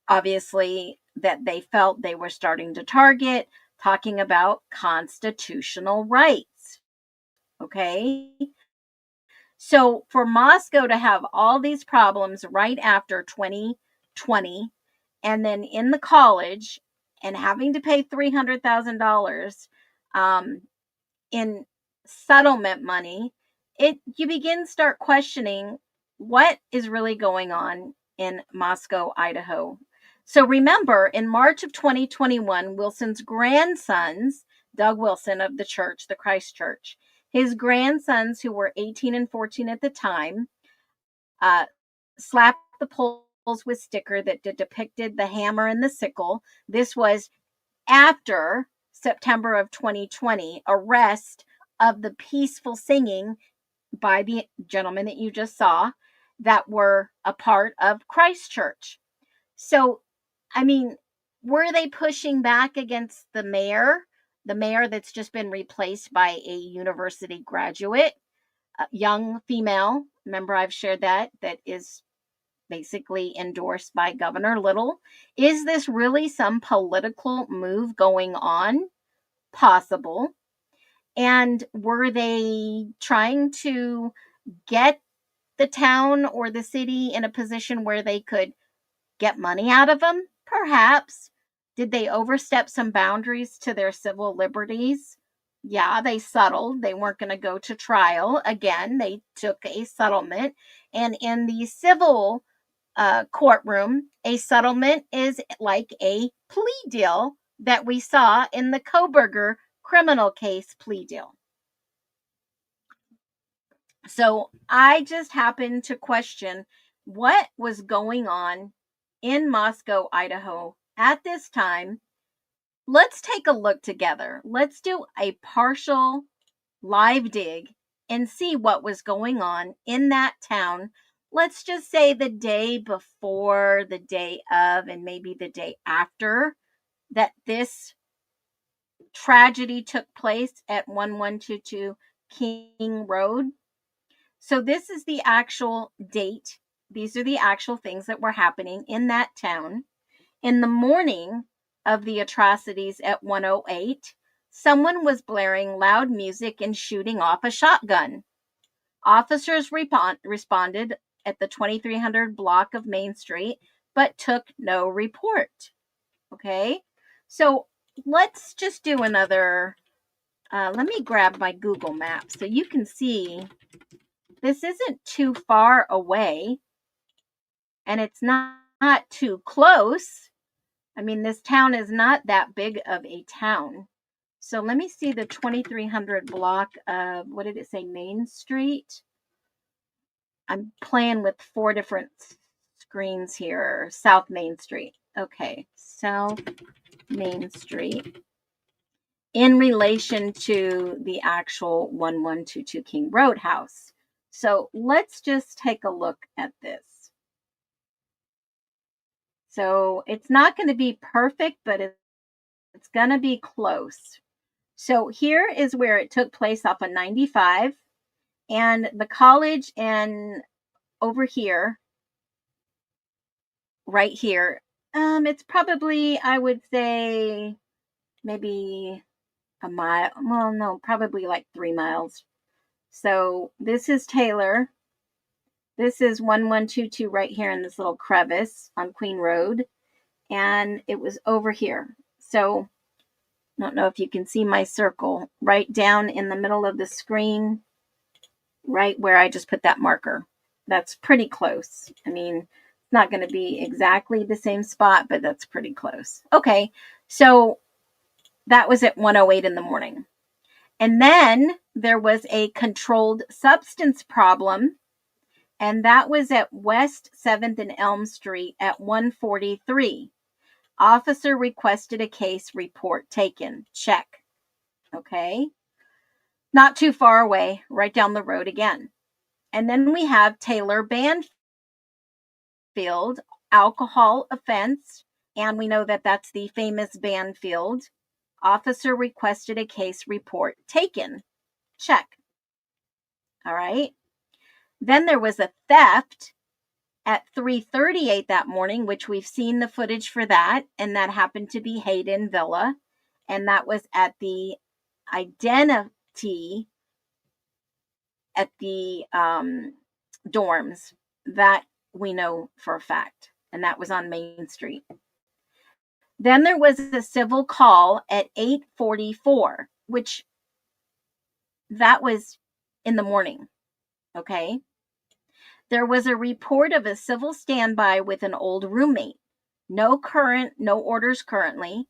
obviously, that they felt they were starting to target, talking about constitutional rights. Okay. So for Moscow to have all these problems right after 2020, and then in the college and having to pay $300,000 in settlement money, you begin to start questioning what is really going on in Moscow, Idaho. So remember, in March of 2021, Wilson's grandsons, Doug Wilson of the church, the Christ Church, his grandsons, who were 18 and 14 at the time, slapped the poles with sticker that depicted the hammer and the sickle. This was after September of 2020 arrest of the peaceful singing by the gentlemen that you just saw that were a part of Christ Church. So, I mean, were they pushing back against the mayor that's just been replaced by a university graduate, a young female? Remember, I've shared that is basically endorsed by Governor Little. Is this really some political move going on? Possible. And were they trying to get the town or the city in a position where they could get money out of them? Perhaps. Did they overstep some boundaries to their civil liberties? Yeah, they settled. They weren't going to go to trial. Again, they took a settlement. And in the civil courtroom, a settlement is like a plea deal that we saw in the Kohberger criminal case plea deal. So I just happened to question what was going on in Moscow, Idaho at this time. Let's take a look together. Let's do a partial live dig and see what was going on in that town. Let's just say the day before, the day of, and maybe the day after that this tragedy took place at 1122 King Road. So this is the actual date. These are the actual things that were happening in that town. In the morning of the atrocities at 108, someone was blaring loud music and shooting off a shotgun. Officers responded at the 2300 block of Main Street, but took no report. Okay, so let's just do another. Let me grab my Google Maps so you can see this isn't too far away and it's not too close. I mean, this town is not that big of a town. So let me see the 2300 block of, what did it say, Main Street? I'm playing with 4 different screens here. South Main Street. Okay, South Main Street in relation to the actual 1122 King Road house. So let's just take a look at this. So it's not going to be perfect, but it's going to be close. So here is where it took place off of 95 and the college, and over here, right here, it's probably, I would say, maybe a mile. Well, no, probably like 3 miles. So this is Taylor. This is 1122 right here in this little crevice on Queen Road. And it was over here. So I don't know if you can see my circle right down in the middle of the screen, right where I just put that marker. That's pretty close. I mean, it's not going to be exactly the same spot, but that's pretty close. Okay, so that was at 1:08 in the morning. And then there was a controlled substance problem, and that was at West 7th and Elm Street at 1:43. Officer requested a case report taken. Check. Okay. Not too far away, right down the road again. And then we have Taylor Banfield, alcohol offense. And we know that that's the famous Banfield. Officer requested a case report taken. Check. All right. Then there was a theft at 3:38 that morning, which we've seen the footage for that, and that happened to be Hayden Villa, and that was at the identity at the dorms that we know for a fact, and that was on Main Street. Then there was a civil call at 8:44, which that was in the morning, okay? There was a report of a civil standby with an old roommate. No orders currently.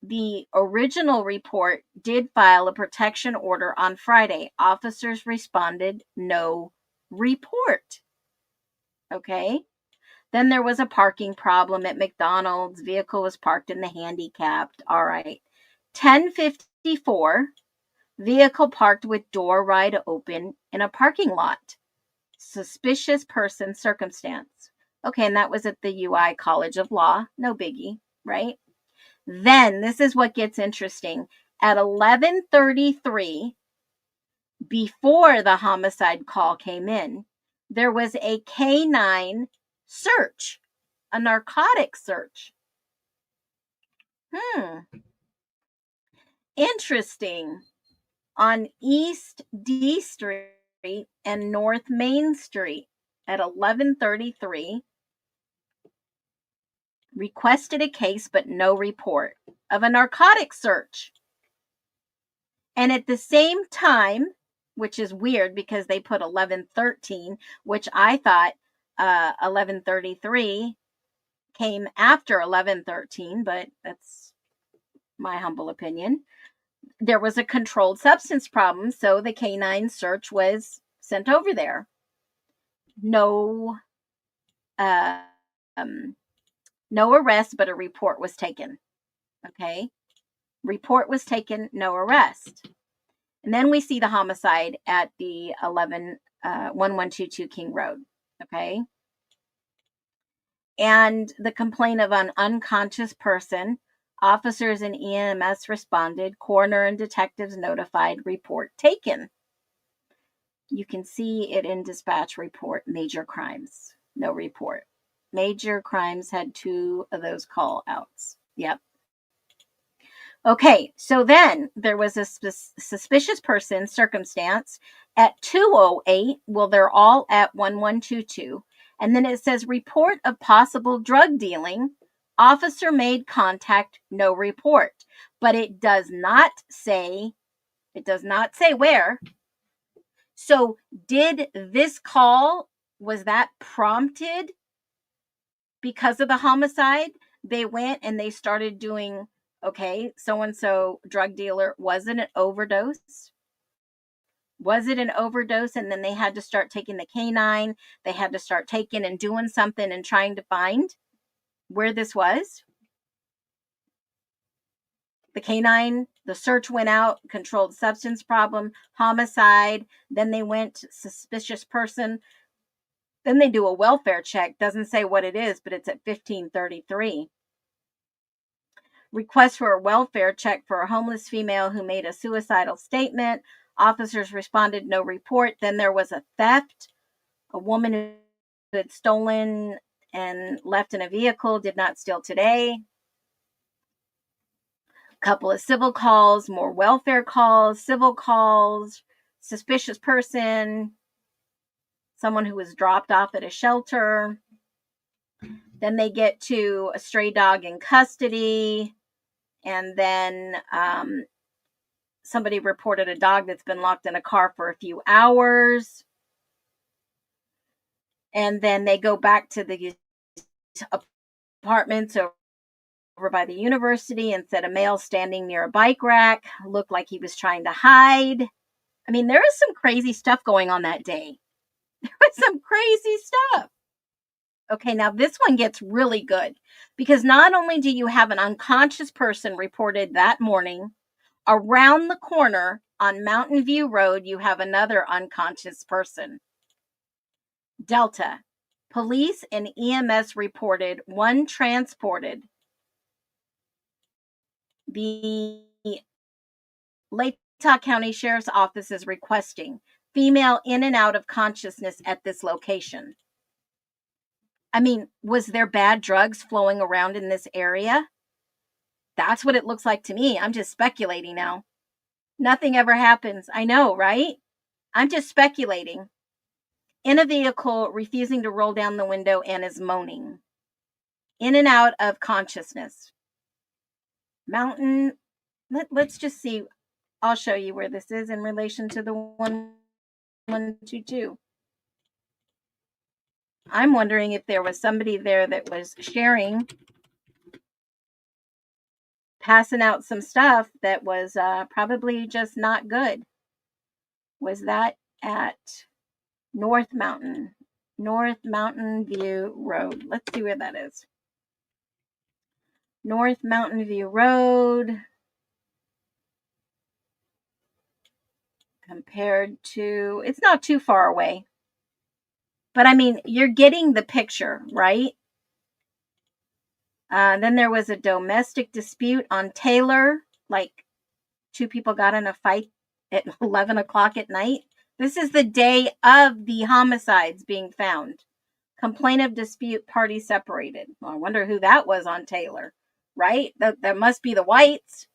The original report did file a protection order on Friday. Officers responded, no report. Okay. Then there was a parking problem at McDonald's. Vehicle was parked in the handicapped. All right. 10:54, vehicle parked with door wide open in a parking lot. Suspicious person circumstance. Okay, and that was at the UI College of Law. No biggie, right? Then this is what gets interesting. At 11:33, before the homicide call came in, there was a K9 search, a narcotic search. Interesting. On East D Street and North Main Street at 11:33, requested a case but no report of a narcotic search. And at the same time, which is weird because they put 11:13, which I thought 11:33 came after 11:13, but that's my humble opinion. There was a controlled substance problem, so the K9 search was sent over there. No arrest, but a report was taken. Okay. Report was taken, no arrest. And then we see the homicide at the 1122 King Road. Okay. And the complaint of an unconscious person. Officers and EMS responded. Coroner and detectives notified. Report taken. You can see it in dispatch report. Major crimes. No report. Major crimes had 2 of those call outs. Yep. Okay, so then there was a suspicious person circumstance at 2:08. Well, they're all at 1122. And then it says report of possible drug dealing. Officer made contact, no report. But it does not say where. So did this call, was that prompted because of the homicide? They went and they started doing, okay, so-and-so drug dealer, was it an overdose? Was it an overdose? And then they had to start taking the K9. They had to start taking and doing something and trying to find where this was. The K9, the search went out, controlled substance problem, homicide. Then they went suspicious person. Then they do a welfare check. Doesn't say what it is, but it's at 15:33. Request for a welfare check for a homeless female who made a suicidal statement. Officers responded, no report. Then there was a theft. A woman who had stolen and left in a vehicle, did not steal today. Couple of civil calls, more welfare calls, civil calls, suspicious person, someone who was dropped off at a shelter. Then they get to a stray dog in custody. And then somebody reported a dog that's been locked in a car for a few hours. And then they go back to the apartments over by the university and said a male standing near a bike rack looked like he was trying to hide. I mean, there is some crazy stuff going on that day. There was some crazy stuff. Okay, now this one gets really good because not only do you have an unconscious person reported that morning, around the corner on Mountain View Road, you have another unconscious person. Delta. Police and EMS reported one transported. The Latah County Sheriff's Office is requesting female in and out of consciousness at this location. I mean, was there bad drugs flowing around in this area? That's what it looks like to me. I'm just speculating now. Nothing ever happens. I know, right? I'm just speculating. In a vehicle, refusing to roll down the window and is moaning. In and out of consciousness. Mountain. Let's just see. I'll show you where this is in relation to the 1122. I'm wondering if there was somebody there that was sharing, passing out some stuff that was probably just not good. Was that at North Mountain View Road? Let's see where that is. North Mountain View Road compared to, it's not too far away. But I mean, you're getting the picture, right? Then there was a domestic dispute on Taylor. Like, two people got in a fight at 11 o'clock at night. This is the day of the homicides being found. Complaint of dispute, party separated. Well, I wonder who that was on Taylor, right? That must be the Whites.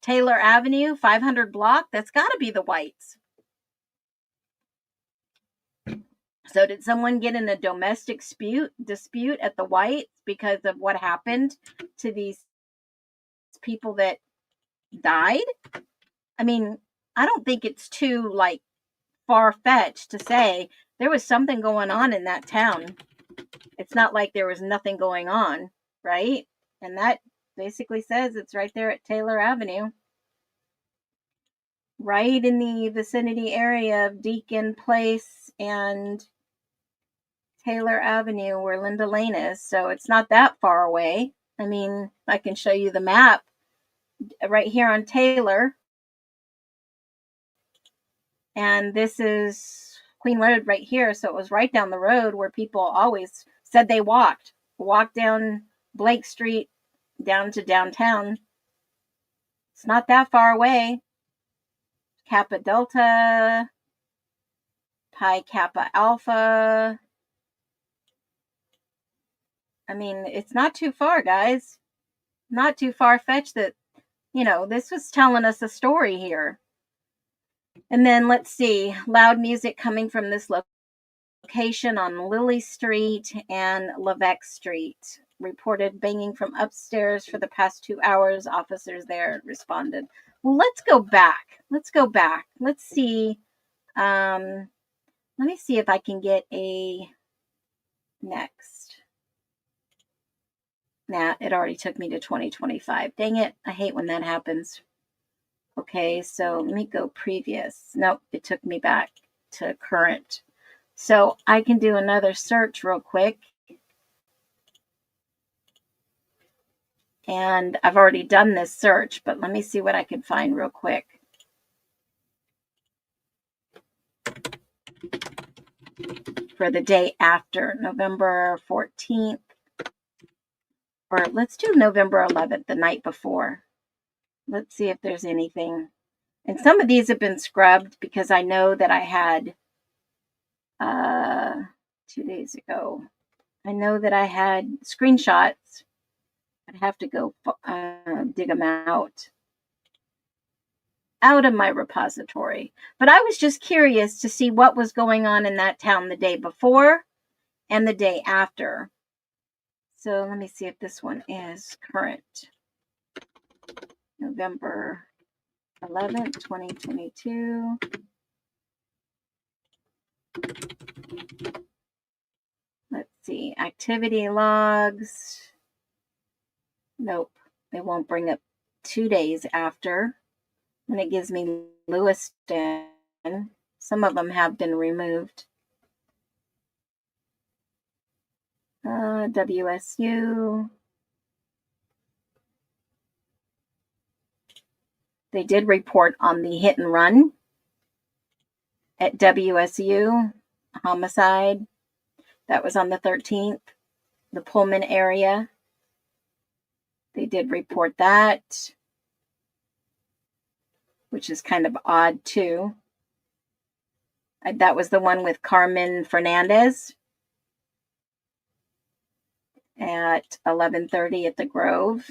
Taylor Avenue, 500 block. That's got to be the Whites. So did someone get in a domestic dispute at the Whites because of what happened to these people that died? I mean, I don't think it's too far-fetched to say there was something going on in that town. It's not like there was nothing going on, right? And that basically says it's right there at Taylor Avenue. Right in the vicinity area of Deacon Place and Taylor Avenue where Linda Lane is. So it's not that far away. I mean, I can show you the map right here on Taylor. And this is Queen Road right here. So it was right down the road where people always said they walked down Blake Street down to downtown. It's not that far away. Kappa Delta, Pi Kappa Alpha. I mean, it's not too far, guys. Not too far-fetched that, this was telling us a story here. And then let's see, loud music coming from this location on Lily Street and Levesque Street. Reported banging from upstairs for the past 2 hours. Officers there responded. Well, let's go back. Let's see. Let me see if I can get a next. Nah, it already took me to 2025. Dang it. I hate when that happens. Okay, so let me go previous. Nope, it took me back to current. So I can do another search real quick. And I've already done this search, but let me see what I can find real quick. For the day after, November 14th. Or let's do November 11th, the night before. Let's see if there's anything. And some of these have been scrubbed because I know that I had 2 days ago. I know that I had screenshots. I'd have to go dig them out of my repository. But I was just curious to see what was going on in that town the day before and the day after. So let me see if this one is current. November 11th, 2022. Let's see, activity logs. Nope, they won't bring up 2 days after. And it gives me Lewiston. Some of them have been removed. WSU. They did report on the hit and run at WSU, homicide. That was on the 13th, the Pullman area. They did report that, which is kind of odd too. That was the one with Carmen Fernandez at 11:30 at the Grove.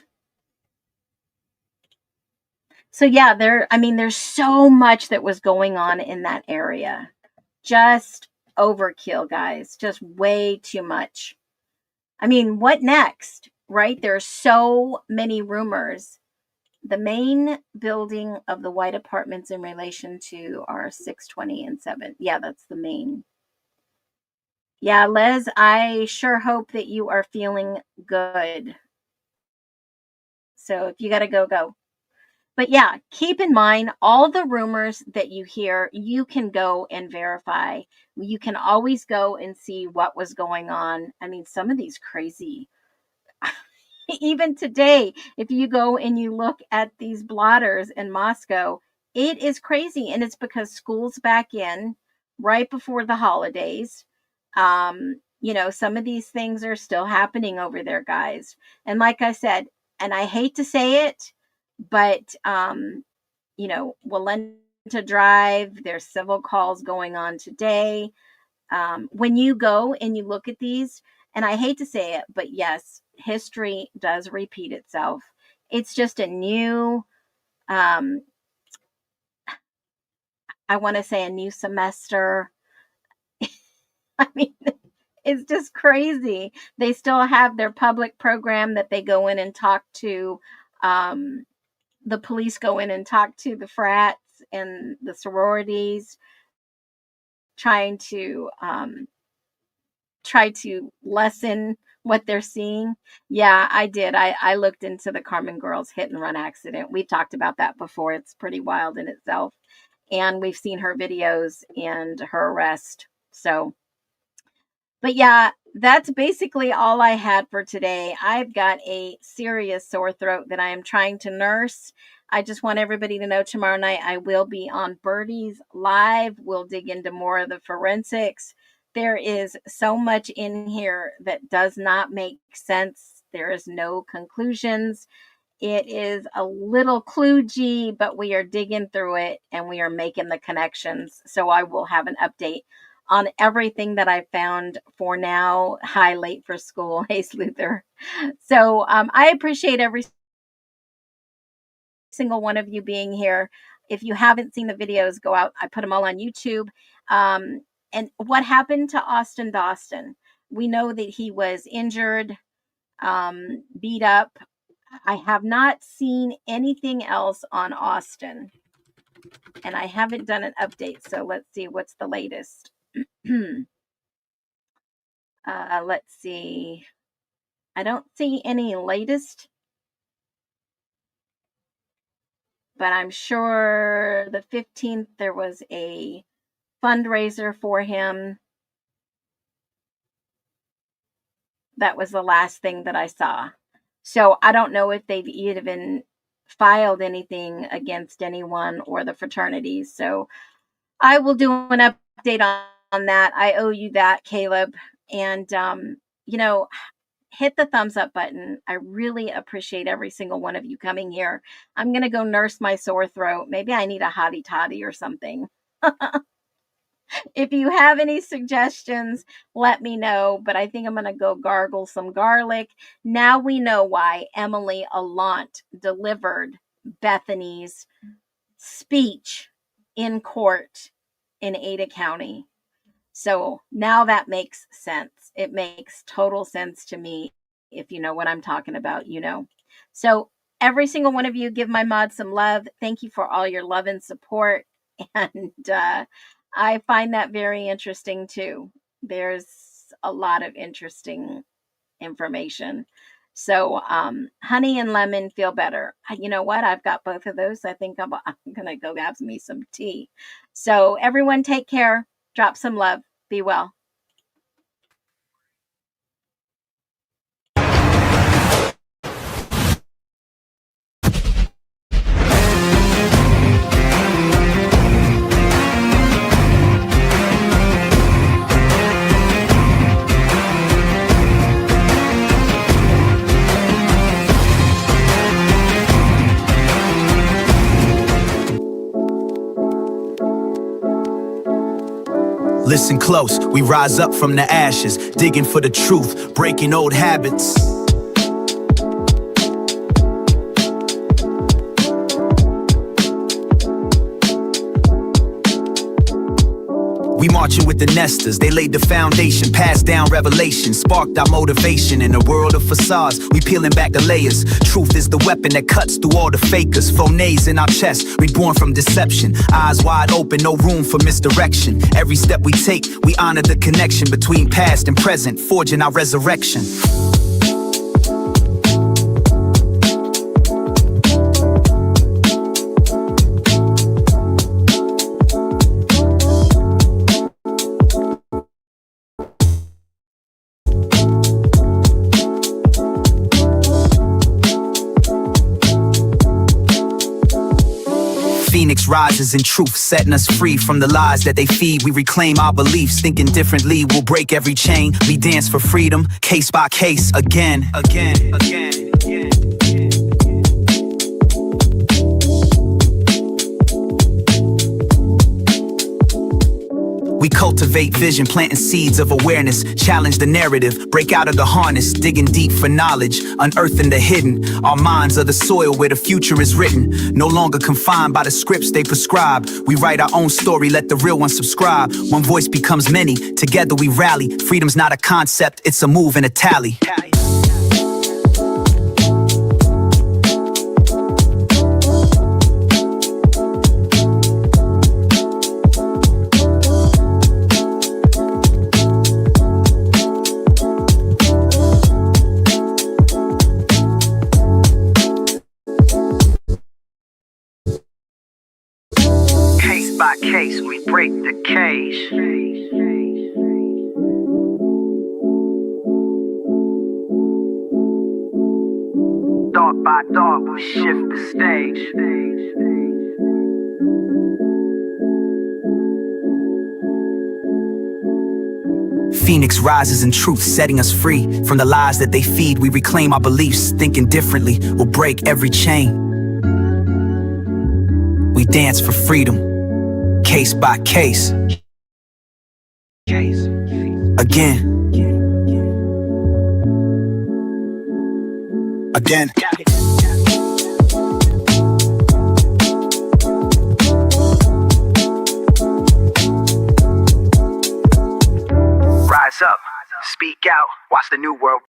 So yeah, there's so much that was going on in that area. Just overkill, guys. Just way too much. I mean, what next, right? There's so many rumors. The main building of the white apartments in relation to are 620 and 7. Yeah, that's the main. Yeah, Les, I sure hope that you are feeling good. So if you got to go, go. But yeah, keep in mind all the rumors that you hear, you can go and verify. You can always go and see what was going on. I mean, some of these crazy, even today, if you go and you look at these blotters in Moscow, it is crazy. And it's because school's back in right before the holidays. Some of these things are still happening over there, guys. And like I said, and I hate to say it, but Walenta Drive, there's civil calls going on today. When you go and you look at these, and I hate to say it, but yes, history does repeat itself. It's just a new, I want to say a new semester. I mean, it's just crazy. They still have their public program that they go in and talk to. The police go in and talk to the frats and the sororities, trying to try to lessen what they're seeing. Yeah, I did. I looked into the Carmen girls hit and run accident. We talked about that before. It's pretty wild in itself. And we've seen her videos and her arrest. So, but yeah, that's basically all I had for today. I've got a serious sore throat that I am trying to nurse. I just want everybody to know tomorrow night I will be on Birdie's Live. We'll dig into more of the forensics. There is so much in here that does not make sense. There is no conclusions. It is a little kludgy, but we are digging through it and we are making the connections. So I will have an update on everything that I found for now. Hi, late for school. Hey, Sluther. So I appreciate every single one of you being here. If you haven't seen the videos, go out. I put them all on YouTube. And what happened to Austin Dawson? We know that he was injured, beat up. I have not seen anything else on Austin. And I haven't done an update. So let's see what's the latest. Let's see. I don't see any latest, but I'm sure the 15th there was a fundraiser for him. That was the last thing that I saw. So I don't know if they've even filed anything against anyone or the fraternities. So I will do an update on that. I owe you that, Caleb. And, hit the thumbs up button. I really appreciate every single one of you coming here. I'm going to go nurse my sore throat. Maybe I need a hottie toddy or something. If you have any suggestions, let me know. But I think I'm going to go gargle some garlic. Now we know why Emily Allant delivered Bethany's speech in court in Ada County. So now that makes sense. It makes total sense to me. If you know what I'm talking about, you know. So every single one of you, give my mods some love. Thank you for all your love and support. And I find that very interesting too. There's a lot of interesting information. So honey and lemon feel better. You know what? I've got both of those. I think I'm going to go have me some tea. So everyone take care. Drop some love. Be well. Listen close, we rise up from the ashes, digging for the truth, breaking old habits. We marching with the nesters, they laid the foundation, passed down revelation, sparked our motivation. In a world of facades, we peeling back the layers. Truth is the weapon that cuts through all the fakers. Phonets in our chest, reborn from deception. Eyes wide open, no room for misdirection. Every step we take, we honor the connection between past and present, forging our resurrection. Phoenix rises in truth, setting us free from the lies that they feed. We reclaim our beliefs, thinking differently. We'll break every chain. We dance for freedom, case by case, again. We cultivate vision, planting seeds of awareness, challenge the narrative, break out of the harness, digging deep for knowledge, unearthing the hidden. Our minds are the soil where the future is written, no longer confined by the scripts they prescribe. We write our own story, let the real one subscribe. One voice becomes many, together we rally. Freedom's not a concept, it's a move and a tally. By case, we break the cage. Dark by dark, we shift the stage. Phoenix rises in truth, setting us free from the lies that they feed. We reclaim our beliefs, thinking differently. We'll break every chain. We dance for freedom. Case by case. Again. Rise up, speak out, watch the new world.